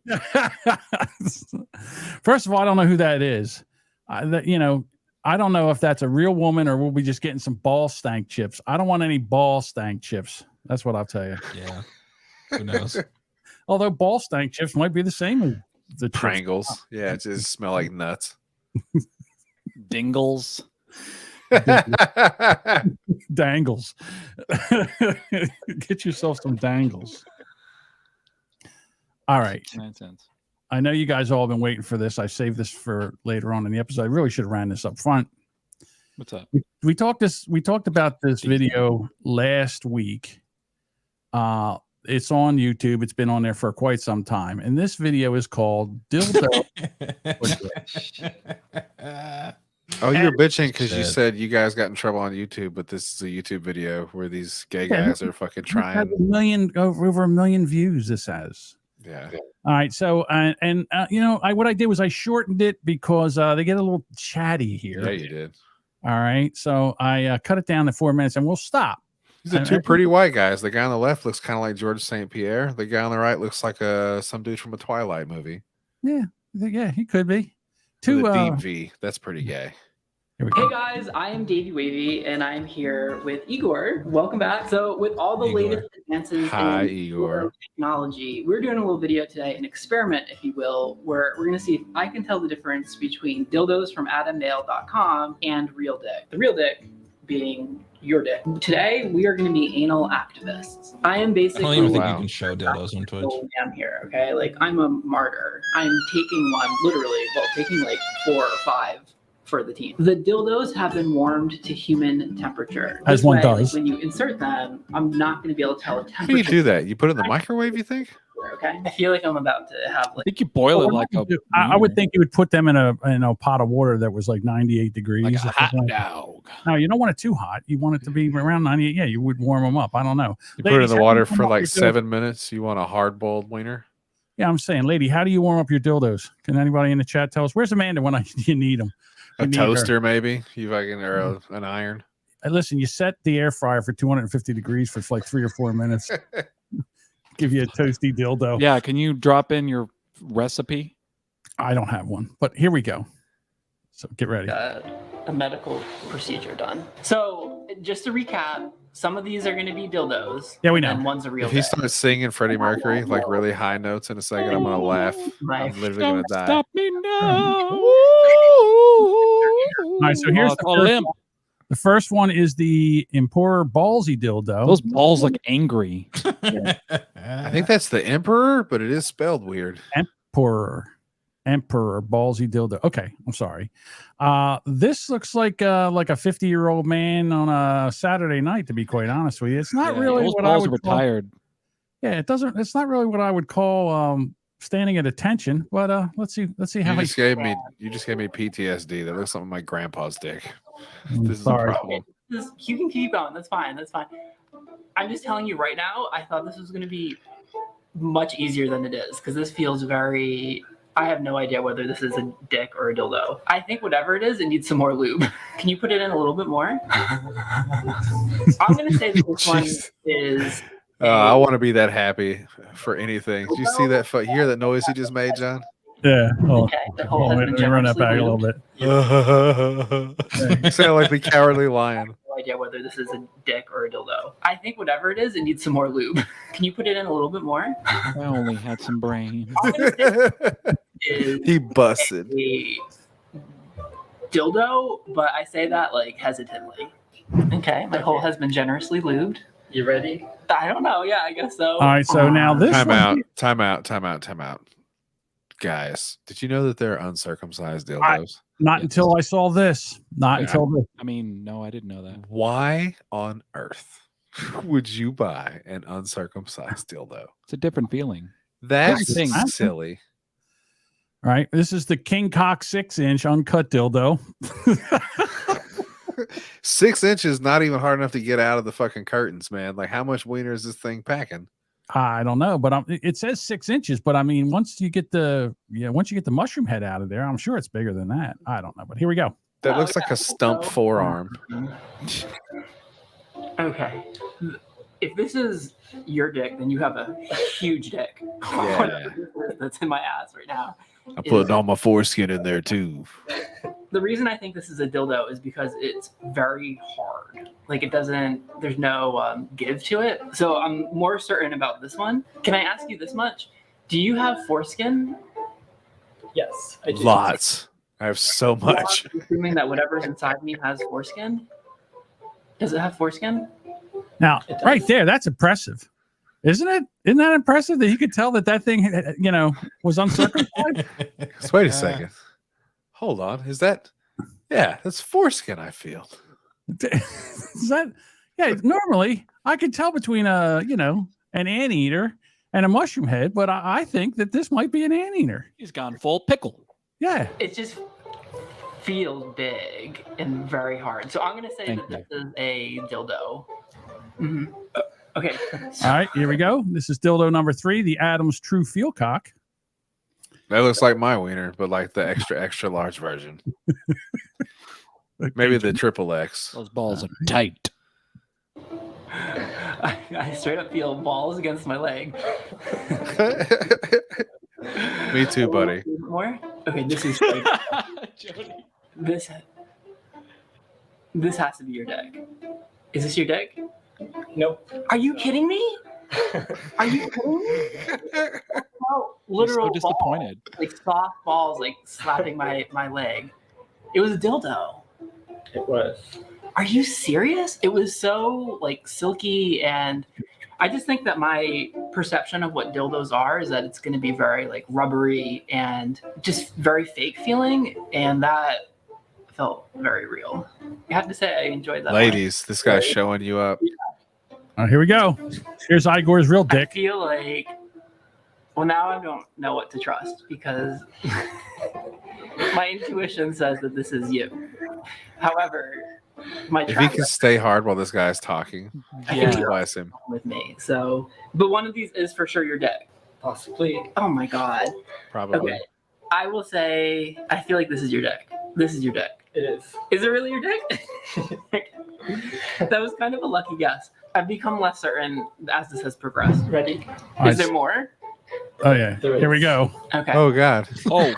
First of all, I don't know who that is. I don't know if that's a real woman or we'll be just getting some ball stank chips. I don't want any ball stank chips. That's what I'll tell you. Yeah, who knows? Although ball stank chips might be the same as the Pringles. Yeah, it just smell like nuts. Dingles. Dangles. Get yourself some dangles. All right. 9 cents. I know you guys all have been waiting for this. I saved this for later on in the episode. I really should have ran this up front. What's up? We talked about this video last week. It's on YouTube. It's been on there for quite some time. And this video is called Dildo. Oh, you were bitching because you said you guys got in trouble on YouTube, but this is a YouTube video where these gay guys are fucking trying. Over a million views this has. Yeah. All right. So, what I did was I shortened it because they get a little chatty here. Yeah, you did. All right. So I cut it down to 4 minutes and we'll stop. These are two pretty white guys. The guy on the left looks kind of like George St. Pierre. The guy on the right looks like some dude from a Twilight movie. Yeah. Yeah, he could be. With a deep V. That's pretty gay. Hey guys, I am Davey Wavy, and I'm here with Igor. Welcome back. So, with all the latest advances in technology, we're doing a little video today, an experiment, if you will, where we're going to see if I can tell the difference between dildos from AdamNail.com and real dick. The real dick being your dick. Today, we are going to be anal activists. I am basically. I don't even think you can show dildos on Twitch. I'm here, okay? Like, I'm a martyr. I'm taking one, literally, taking like 4 or 5 for the team. The dildos have been warmed to human temperature. As one does. When you insert them, I'm not going to be able to tell a temperature. How do you do that? You put it in the microwave, you think? Okay. I feel like I'm about to have I think you boil it like a. I would think you would put them in a pot of water that was like 98 degrees. Like a hot dog. No, you don't want it too hot. You want it to be around 98. Yeah, you would warm them up. I don't know. You put it in the water for like 7 minutes. You want a hard-boiled wiener? Yeah, I'm saying, lady, how do you warm up your dildos? Can anybody in the chat tell us? Where's Amanda when you need them? A toaster, maybe? You fucking or an iron? Listen, you set the air fryer for 250 degrees for like 3 or 4 minutes. Give you a toasty dildo. Yeah, can you drop in your recipe? I don't have one, but here we go. So get ready. A medical procedure done. So just to recap, some of these are going to be dildos. Yeah, we know. And one's a real. If he starts singing Freddie Mercury like really high notes in a second, I'm gonna laugh. I'm literally gonna die. Stop me now. All right, so here's the first one is the Emperor Ballsy dildo. Those balls look angry. I think that's the Emperor, but it is spelled weird. Emperor Ballsy dildo. Okay, I'm sorry. This looks like a 50-year-old man on a Saturday night. To be quite honest with you, it's not really those what balls I would retired. Yeah, it doesn't. It's not really what I would call standing at attention. But let's see how you just gave me PTSD. That looks like my grandpa's dick. This is a sorry. problem. You can keep going. That's fine. I'm just telling you right now. I thought this was going to be much easier than it is because this feels very. I have no idea whether this is a dick or a dildo. I think whatever it is, it needs some more lube. Can you put it in a little bit more? I'm going to say that this one is. I want to be that happy for anything. Did you see that? You hear that noise he just made, John? Yeah. Oh, okay. Let me run that back a little bit. You sound like the cowardly lion. No idea whether this is a dick or a dildo. I think whatever it is, it needs some more lube. Can you put it in a little bit more? I only had some brain. He busted. A dildo, but I say that like hesitantly. Okay, my hole has been generously lubed. You ready? I don't know. Yeah, I guess so. All right, so now this Time out. Guys, did you know that there are uncircumcised dildos? Not until I saw this. Until this. I mean, no, I didn't know that. Why on earth would you buy an uncircumcised dildo? It's a different feeling. That's silly. All right, this is the King Cock 6-inch uncut dildo. 6 inches, not even hard enough to get out of the fucking curtains, man. Like, how much wiener is this thing packing? I don't know, but it says 6 inches. But I mean, once you get the mushroom head out of there, I'm sure it's bigger than that. I don't know, but here we go. That looks like a stump forearm. Okay, if this is your dick, then you have a huge dick. Yeah. That's in my ass right now. I'm putting all my foreskin in there too. The reason I think this is a dildo is because it's very hard. Like there's no give to it. So I'm more certain about this one. Can I ask you this much? Do you have foreskin? Yes, I do. Lots. I have so much. I'm assuming that whatever's inside me has foreskin. Does it have foreskin? Now, right there, that's impressive. Isn't it? Isn't that impressive that you could tell that thing, was uncircumcised? Wait a second. Hold on. Is that? Yeah, that's foreskin, I feel. Is that? Yeah, normally I could tell between an anteater and a mushroom head, but I think that this might be an anteater. He's gone full pickle. Yeah. It just feels big and very hard. So I'm going to say this is a dildo. Mm-hmm. Okay. All right, here we go. This is dildo number 3, the Adams True Feel Cock. That looks like my wiener, but like the extra large version. Maybe the XXX. Those balls are tight. I straight up feel balls against my leg. Me too, buddy. More? Okay, this is great. Jody. This has to be your dick. Is this your dick? Nope. Are you kidding me? Are you kidding me? No, literal so disappointed. Balls, like soft balls, like slapping my leg. It was a dildo. It was. Are you serious? It was so like silky, and I just think that my perception of what dildos are is that it's going to be very like rubbery and just very fake feeling, and that felt very real. I have to say I enjoyed that. Ladies, this guy's showing you up. Here we go. Here's Igor's real dick. I feel like, well, now I don't know what to trust because my intuition says that this is you. However, my if he can stay hard while this guy's talking, bless him with me. So, but one of these is for sure your dick. Possibly. Oh my god. Probably. Okay. I will say I feel like this is your dick. This is your dick. It is. Is it really your dick? That was kind of a lucky guess. I've become less certain as this has progressed. Ready? Is there more? Oh yeah. Here we go. Okay. Oh god. Oh.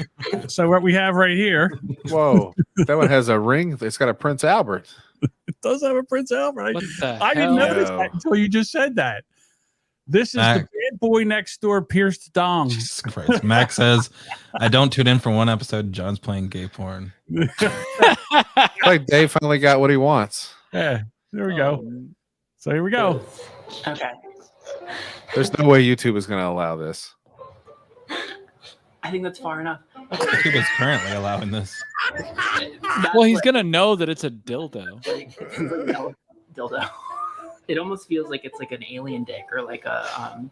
So what we have right here. Whoa. That one has a ring. It's got a Prince Albert. It does have a Prince Albert. What the I didn't hell? notice that until you just said that. This is the bad boy next door pierced dong. Jesus Christ. Max says, I don't tune in for one episode. John's playing gay porn. Like Dave finally got what he wants. Yeah. There we go. So here we go. Okay. There's no way YouTube is going to allow this. I think that's far enough. YouTube is currently allowing this. Well, he's gonna know that it's a dildo. Like, dildo. It almost feels like it's like an alien dick or like a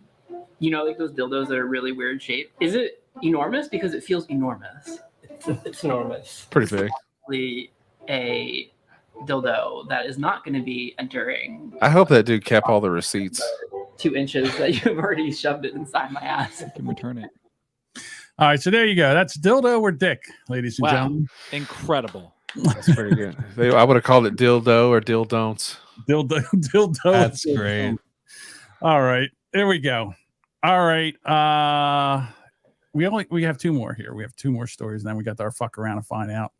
you know, like those dildos that are really weird shape. Is it enormous? Because it feels enormous. It's enormous. Pretty big. Probably a dildo that is not going to be entering. I hope that dude kept all the receipts. 2 inches that you've already shoved it inside my ass. I can return it. All right, so there you go. That's dildo or dick, ladies and gentlemen. Incredible. That's pretty good. I would have called it dildo or dildon'ts. Dildo. That's great. All right, there we go. All right, we have 2 more here. We have 2 more stories, and then we got our fuck around and find out.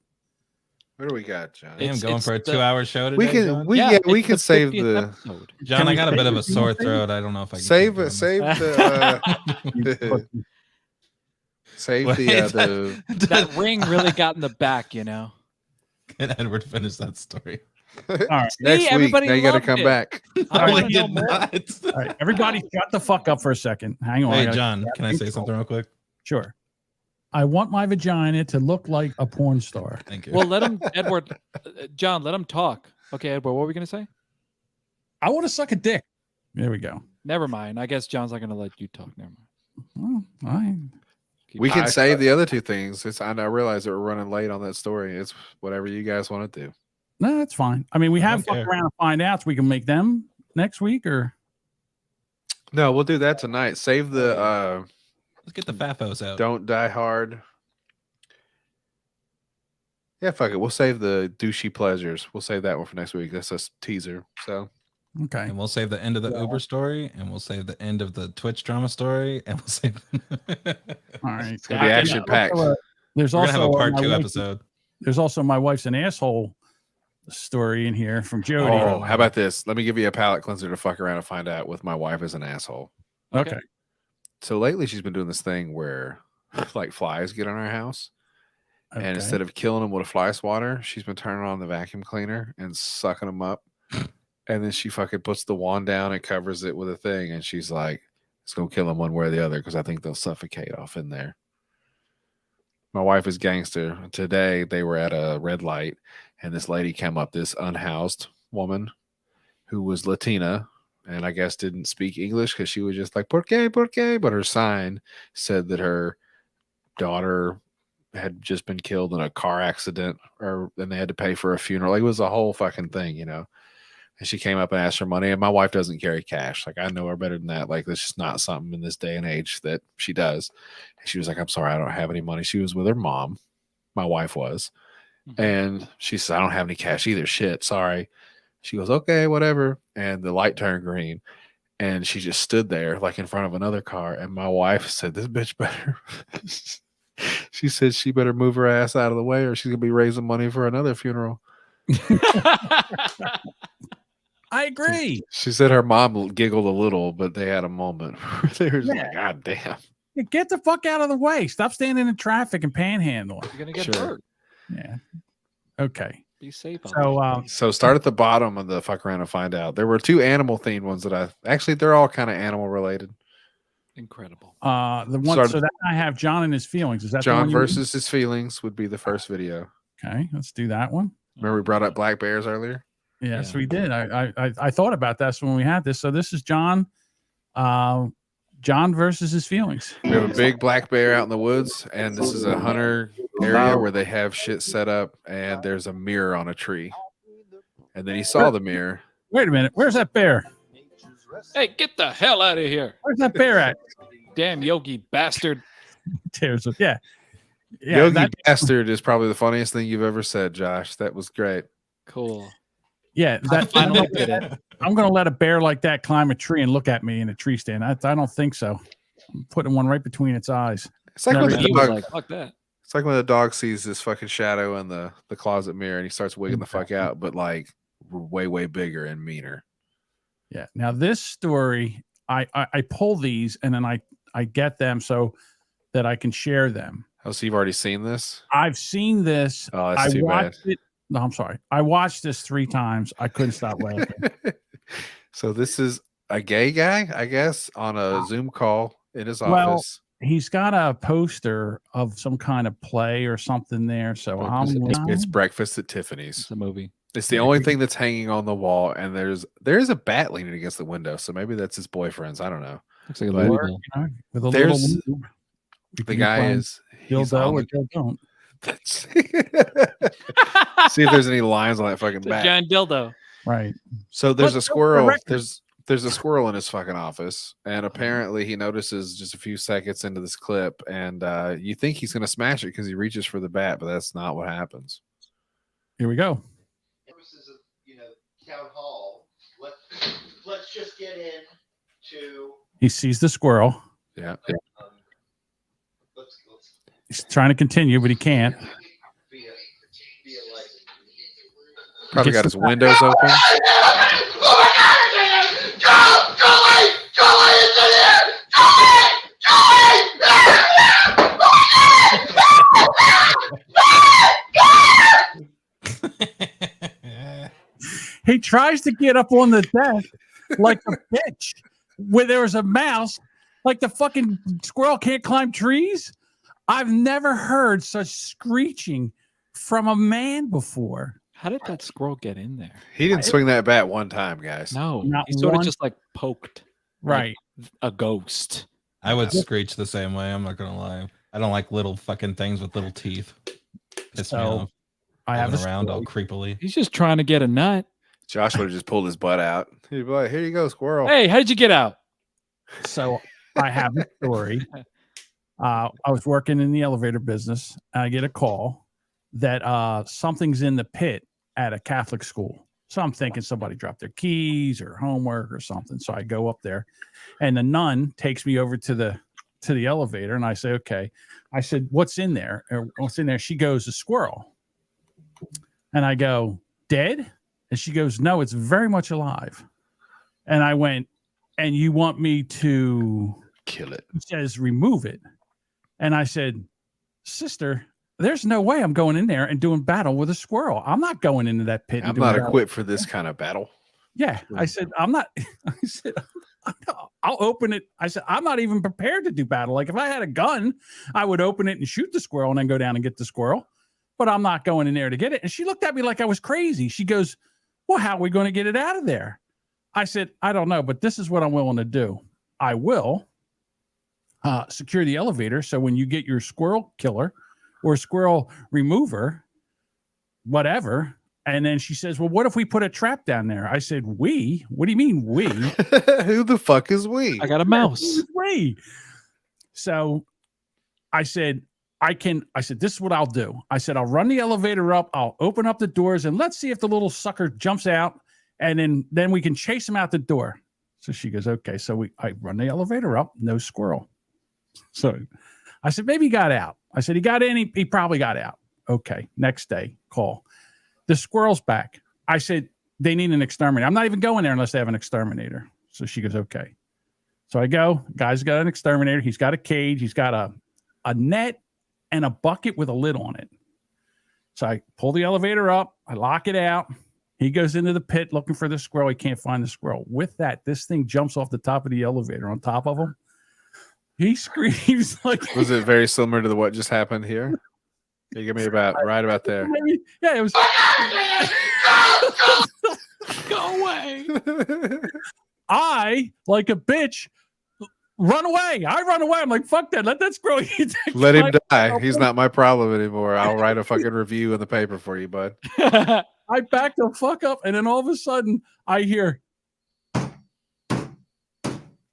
What do we got, John? I am going for a 2-hour show today. We can save the episode. John, I got a bit of a sore throat. I don't know if I can save the that ring really got in the back, you know. Can Edward finish that story? All right. Next week, now you got to come back. I did not. All right, everybody shut the fuck up for a second. Hang on. Hey, John, can I say something real quick? Sure. I want my vagina to look like a porn star. Thank you. Well, let him, Edward, John, let him talk. Okay, Edward, what were we going to say? I want to suck a dick. There we go. Never mind. I guess John's not going to let you talk. Never mind. Well, all right. We can save the other 2 things. I realize that we're running late on that story. It's whatever you guys want to do. No, that's fine. I mean, we have fuck around and find out, so we can make them next week, or no, we'll do that tonight. Save the let's get the Fafos out. Don't Die Hard. Yeah, fuck it. We'll save the douchey pleasures. We'll save that one for next week. That's a teaser. So okay. And we'll save the end of the Uber story, and we'll save the end of the Twitch drama story, and we'll save. All right. It's gonna be action packed. There's We're also gonna have a part my 2 wife- episode. There's also my wife's an asshole story in here from Jody. Oh, how about this? Let me give you a palate cleanser to fuck around and find out with my wife is an asshole. Okay. So lately she's been doing this thing where like flies get on our house. Okay. And instead of killing them with a fly swatter, she's been turning on the vacuum cleaner and sucking them up. And then she fucking puts the wand down and covers it with a thing. And she's like, it's going to kill them one way or the other because I think they'll suffocate off in there. My wife is gangster. Today they were at a red light and this lady came up, this unhoused woman who was Latina and I guess didn't speak English because she was just like, ¿Por qué? ¿Por qué? But her sign said that her daughter had just been killed in a car accident and they had to pay for a funeral. It was a whole fucking thing, you know. And she came up and asked for money. And my wife doesn't carry cash. Like, I know her better than that. Like, that's just not something in this day and age that she does. And she was like, I'm sorry, I don't have any money. She was with her mom. My wife was. Mm-hmm. And she said, I don't have any cash either. Shit, sorry. She goes, okay, whatever. And the light turned green. And she just stood there, like, in front of another car. And my wife said, this bitch better. She said she better move her ass out of the way or she's going to be raising money for another funeral. I agree. She said her mom giggled a little, but they had a moment where they were just like, God damn. Get the fuck out of the way. Stop standing in traffic and panhandling. You're gonna get hurt. Yeah. Okay. Be safe. So start at the bottom of the fuck around and find out. There were 2 animal themed ones that they're all kind of animal related. Incredible. The one so that I have John and his feelings. Is that John the one versus his feelings would be the first video. Okay, let's do that one. Remember we brought up black bears earlier? Yes, we did. I thought about that when we had this. So this is John. John versus his feelings. We have a big black bear out in the woods, and this is a hunter area where they have shit set up, and there's a mirror on a tree. And then he saw the mirror. Wait a minute. Where's that bear? Hey, get the hell out of here. Where's that bear at? Damn Yogi bastard. Yeah. Yogi bastard is probably the funniest thing you've ever said, Josh. That was great. Cool. Yeah, I'm going to let a bear like that climb a tree and look at me in a tree stand. I don't think so. I'm putting one right between its eyes. It's like when the dog, fuck that. It's like when the dog sees this fucking shadow in the closet mirror and he starts wigging the fuck out, but like way, way bigger and meaner. Yeah. Now this story, I pull these and then I get them so that I can share them. Oh, so you've already seen this? I've seen this. Oh, that's too bad. No, I'm sorry. I watched this 3 times. I couldn't stop laughing. So this is a gay guy, I guess, on a Zoom call in his office. Well, he's got a poster of some kind of play or something there. So it's Breakfast at Tiffany's. It's a movie. It's the only thing that's hanging on the wall, and there's a bat leaning against the window. So maybe that's his boyfriend's. I don't know. Looks like a with a little the guy is dildo or don't. See if there's any lines on that fucking bat. Giant dildo. Right. So there's a squirrel. There's a squirrel in his fucking office, and apparently he notices just a few seconds into this clip, and you think he's gonna smash it because he reaches for the bat, but that's not what happens. Here we go. Town hall. Let's just get in to. He sees the squirrel. Yeah. He's trying to continue, but he can't. Probably got his windows open. He tries to get up on the desk like a bitch where there was a mouse, like the fucking squirrel can't climb trees. I've never heard such screeching from a man before. How did that squirrel get in there? He didn't swing that bat one time, guys. No, he sort of just like poked. Right. Like a ghost. I would screech the same way. I'm not going to lie. I don't like little fucking things with little teeth. Piss me off. I have around all creepily. He's just trying to get a nut. Josh would have just pulled his butt out. He'd be like, here you go, squirrel. Hey, how did you get out? So I have a story. I was working in the elevator business. And I get a call that something's in the pit at a Catholic school. So I'm thinking somebody dropped their keys or homework or something. So I go up there, and the nun takes me over to the elevator, and I say, okay. I said, what's in there? Or what's in there? She goes, a squirrel. And I go, dead? And she goes, no, it's very much alive. And I went, and you want me to kill it? She says, remove it. And I said, sister, there's no way I'm going in there and doing battle with a squirrel. I'm not going into that pit. I'm not equipped for this kind of battle. Yeah. I said, I'm not. I said, I'll open it. I said, I'm not even prepared to do battle. Like if I had a gun, I would open it and shoot the squirrel and then go down and get the squirrel. But I'm not going in there to get it. And she looked at me like I was crazy. She goes, well, how are we going to get it out of there? I said, I don't know, but this is what I'm willing to do. I will secure the elevator. So when you get your squirrel killer or squirrel remover, whatever. And then she says, well, what if we put a trap down there? I said, we? What do you mean we? Who the fuck is we? I got a mouse. We. So I said, this is what I'll do. I said, I'll run the elevator up. I'll open up the doors and let's see if the little sucker jumps out. And then we can chase him out the door. So she goes, okay. So I run the elevator up, no squirrel. So I said, maybe he got out. I said, he got in. He probably got out. Okay. Next day, call. The squirrel's back. I said, they need an exterminator. I'm not even going there unless they have an exterminator. So she goes, okay. So I go, guy's got an exterminator. He's got a cage. He's got a net and a bucket with a lid on it. So I pull the elevator up. I lock it out. He goes into the pit looking for the squirrel. He can't find the squirrel. With that, this thing jumps off the top of the elevator on top of him. He screams like... Was it very similar to what just happened here? You give me right about there. Yeah, it was... Go away. I, like a bitch, run away. I run away. I'm like, fuck that. Let that squirrel eat. Let him die. He's not my problem anymore. I'll write a fucking review in the paper for you, bud. I back the fuck up, and then all of a sudden I hear.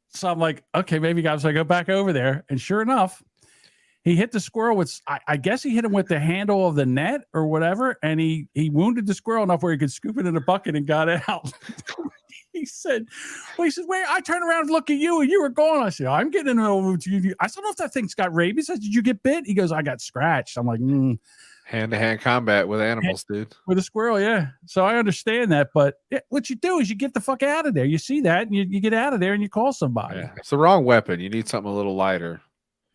So I'm like, okay, maybe guys, I go back over there, and sure enough, he hit the squirrel with. I guess he hit him with the handle of the net or whatever, and he wounded the squirrel enough where he could scoop it in a bucket and got out. He said, wait, I turned around and look at you and you were gone. I said, I'm getting over to you. I said, I don't know if that thing's got rabies. I said, did you get bit? He goes, I got scratched. I'm like, hand-to-hand combat with animals, dude. With a squirrel, yeah. So I understand that, but what you do is you get the fuck out of there. You see that and you get out of there and you call somebody. Yeah, it's the wrong weapon. You need something a little lighter.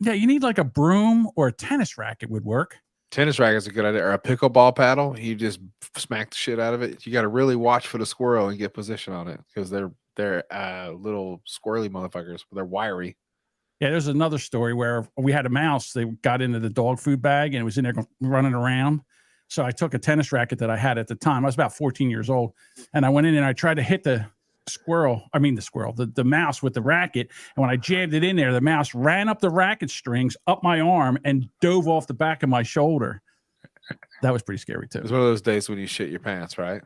Yeah, you need like a broom or a tennis racket would work. Tennis racket's a good idea, or a pickleball paddle. You just smack the shit out of it. You got to really watch for the squirrel and get position on it because they're little squirrely motherfuckers, but they're wiry. Yeah, there's another story where we had a mouse. They got into the dog food bag and it was in there running around. So I took a tennis racket that I had at the time. I was about 14 years old, and I went in and I tried to hit the mouse with the racket. And when I jammed it in there, the mouse ran up the racket strings up my arm and dove off the back of my shoulder. That was pretty scary too. It was one of those days when you shit your pants, right?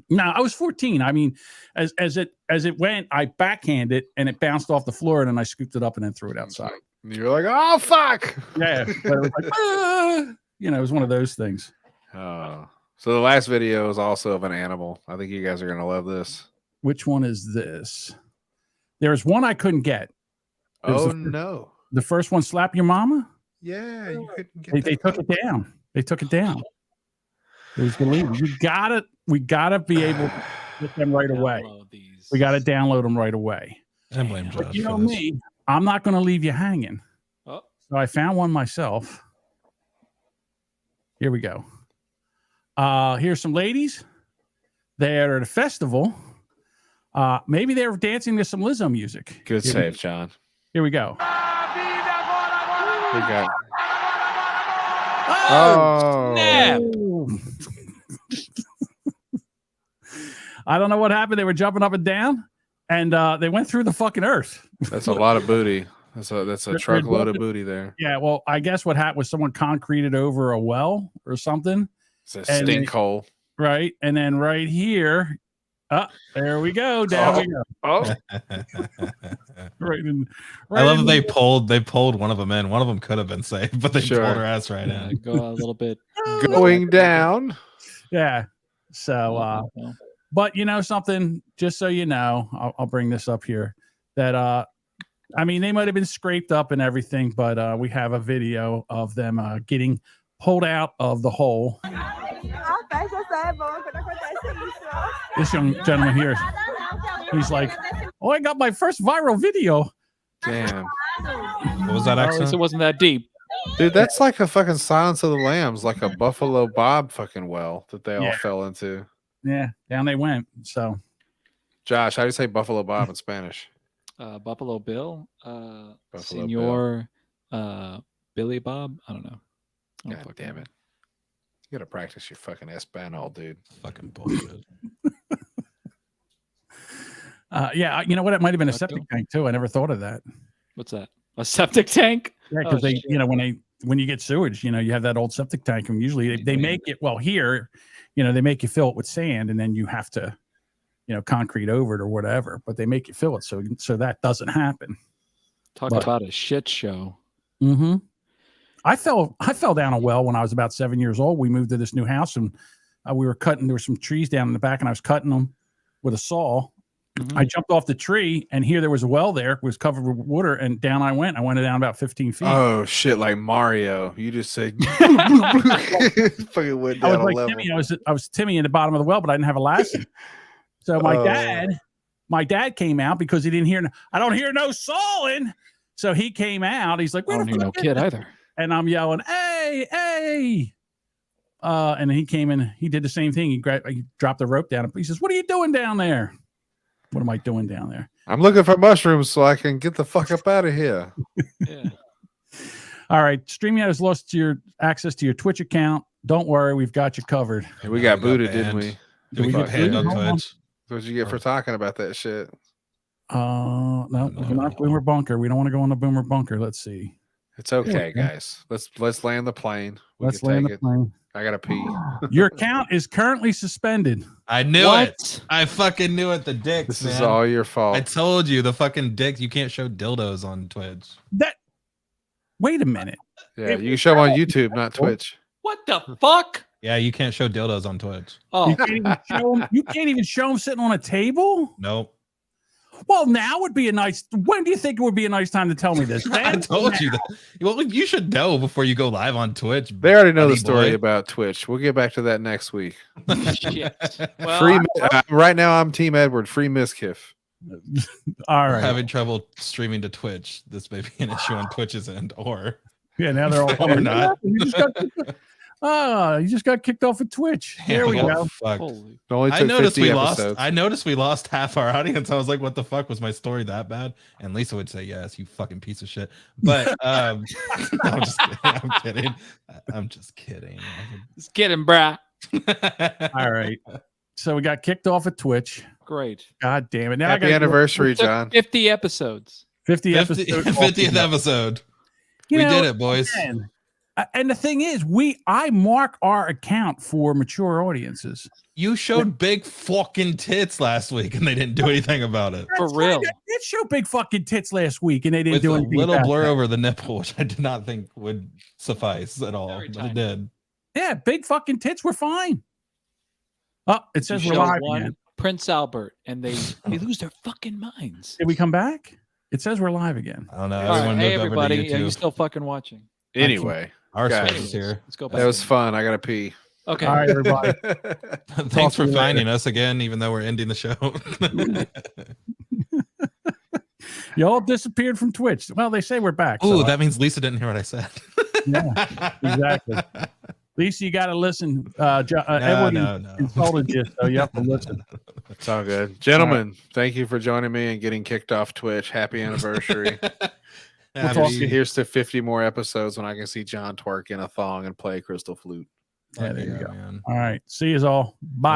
No, I was 14. I mean, as it went, I backhanded and it bounced off the floor, and then I scooped it up and then threw it outside. You're like, oh fuck. Yeah. But it was like, it was one of those things. Oh. So the last video is also of an animal. I think you guys are gonna love this. Which one is this? There was one I couldn't get. No. The first one, Slap Your Mama? Yeah, you couldn't get They took it down. They took it down. It was illegal. We gotta be able to get them right away. We gotta download them right away. I blame Josh. But you know me, I'm not gonna leave you hanging. Oh. So I found one myself. Here we go. Here's some ladies. They're at a festival. Maybe they were dancing to some Lizzo music. Good save, John. Here we go. We got. Oh, snap. I don't know what happened. They were jumping up and down, and they went through the fucking earth. That's a lot of booty. That's a truckload of booty there. Yeah, well, I guess what happened was someone concreted over a well or something. It's a stink hole. Right, and then right here, there we go. Down we go. Oh, I love that they pulled one of them in. One of them could have been saved, but they pulled her ass right Yeah, in. go a little bit. Going down. Yeah. So, but you know something, just so you know, I'll bring this up here that, I mean, they might have been scraped up and everything, but we have a video of them getting pulled out of the hole. This young gentleman here, he's like, oh, I got my first viral video. Damn. What was that accent? It wasn't that deep. Dude, that's like a fucking Silence of the Lambs, like a Buffalo Bob fucking well that they all fell into. Yeah, down they went. So, Josh, how do you say Buffalo Bob in Spanish? Buffalo Bill, Buffalo Senor Billy Bob. I don't know. God damn it. You gotta practice your fucking Espanol, dude. Fucking bullshit. Yeah, you know what? It might have been a septic tank too. I never thought of that. What's that? A septic tank? Yeah, because they, you know, when you get sewage, you know, you have that old septic tank, and usually they make it. Well, here, you know, they make you fill it with sand, and then you have to, you know, concrete over it or whatever. But they make you fill it so that doesn't happen. Talk about a shit show. Mm-hmm. I fell down a well when I was about 7 years old. We moved to this new house, and we were cutting. There were some trees down in the back, and I was cutting them with a saw, I jumped off the tree, and here there was a well there. It was covered with water, and down I went. I went down about 15 feet. Oh shit! Like Mario, you just said. Fucking went down I was like level. Timmy. I was Timmy in the bottom of the well, but I didn't have a lasso. So my dad came out because he didn't hear. I don't hear no sawing. So he came out. He's like, I don't hear no kid either. And I'm yelling, "Hey, hey!" And he came in. He did the same thing. He dropped the rope down. He says, "What are you doing down there?" What am I doing down there? I'm looking for mushrooms so I can get the fuck up out of here. Yeah. All right. StreamYard has lost your access to your Twitch account. Don't worry, we've got you covered. Hey, we got booted, didn't we? Did we get banned on Twitch? What'd you get for talking about that shit? No, we're not Boomer Bunker. We don't want to go on the Boomer Bunker. Let's see. It's okay, guys. Let's land the plane. Let's land the plane. I gotta pee. Your account is currently suspended. I knew it. I fucking knew it. The dicks. This is all your fault. I told you, the fucking dicks. You can't show dildos on Twitch. Wait a minute. Yeah, you can show them on YouTube, not Twitch. What the fuck? Yeah, you can't show dildos on Twitch. Oh, you can't even show them sitting on a table. Nope. Well, now would be a nice. When do you think it would be a nice time to tell me this? I told you that. Well, you should know before you go live on Twitch. They already know the story about Twitch. We'll get back to that next week. Well, right now, I'm Team Edward. Free Miskiff. All right. Having trouble streaming to Twitch. This may be an issue on Twitch's end, or now they're all or not. You just got kicked off of Twitch. There we go. Fuck. Only took 50 episodes. I noticed we lost half our audience. I was like, "What the fuck, was my story that bad?" And Lisa would say, "Yes, you fucking piece of shit." But I'm just kidding. I'm just kidding. Just kidding, brah. All right. So we got kicked off of Twitch. Great. God damn it! Now Happy anniversary, John. 50 episodes. 50 episodes. 50th episode. We did it, boys. Man, and the thing is, I mark our account for mature audiences. You showed big fucking tits last week, and they didn't do anything about it. For real. I did show big fucking tits last week, and they didn't With do a anything. little blur over the nipple, which I did not think would suffice at all, but it did. Yeah, big fucking tits were fine. Oh, it says we're live again. Prince Albert, and they lose their fucking minds. Did we come back? It says we're live again. I don't know. All right, hey, everybody. Are you still fucking watching? Anyway, our guys, switch is here. Let's go back. That was fun. I gotta pee. Okay. All right, everybody. Thanks for finding us again, even though we're ending the show. You all disappeared from Twitch. Well, they say we're back. Ooh, so that means Lisa didn't hear what I said. Yeah, exactly. Lisa, you got to listen. Edward insulted you, so you have to listen. It's all good. Gentlemen, thank you for joining me and getting kicked off Twitch. Happy anniversary. Here's to 50 more episodes when I can see John twerk in a thong and play crystal flute. Yeah, there you go. Man. All right. See you all. Bye.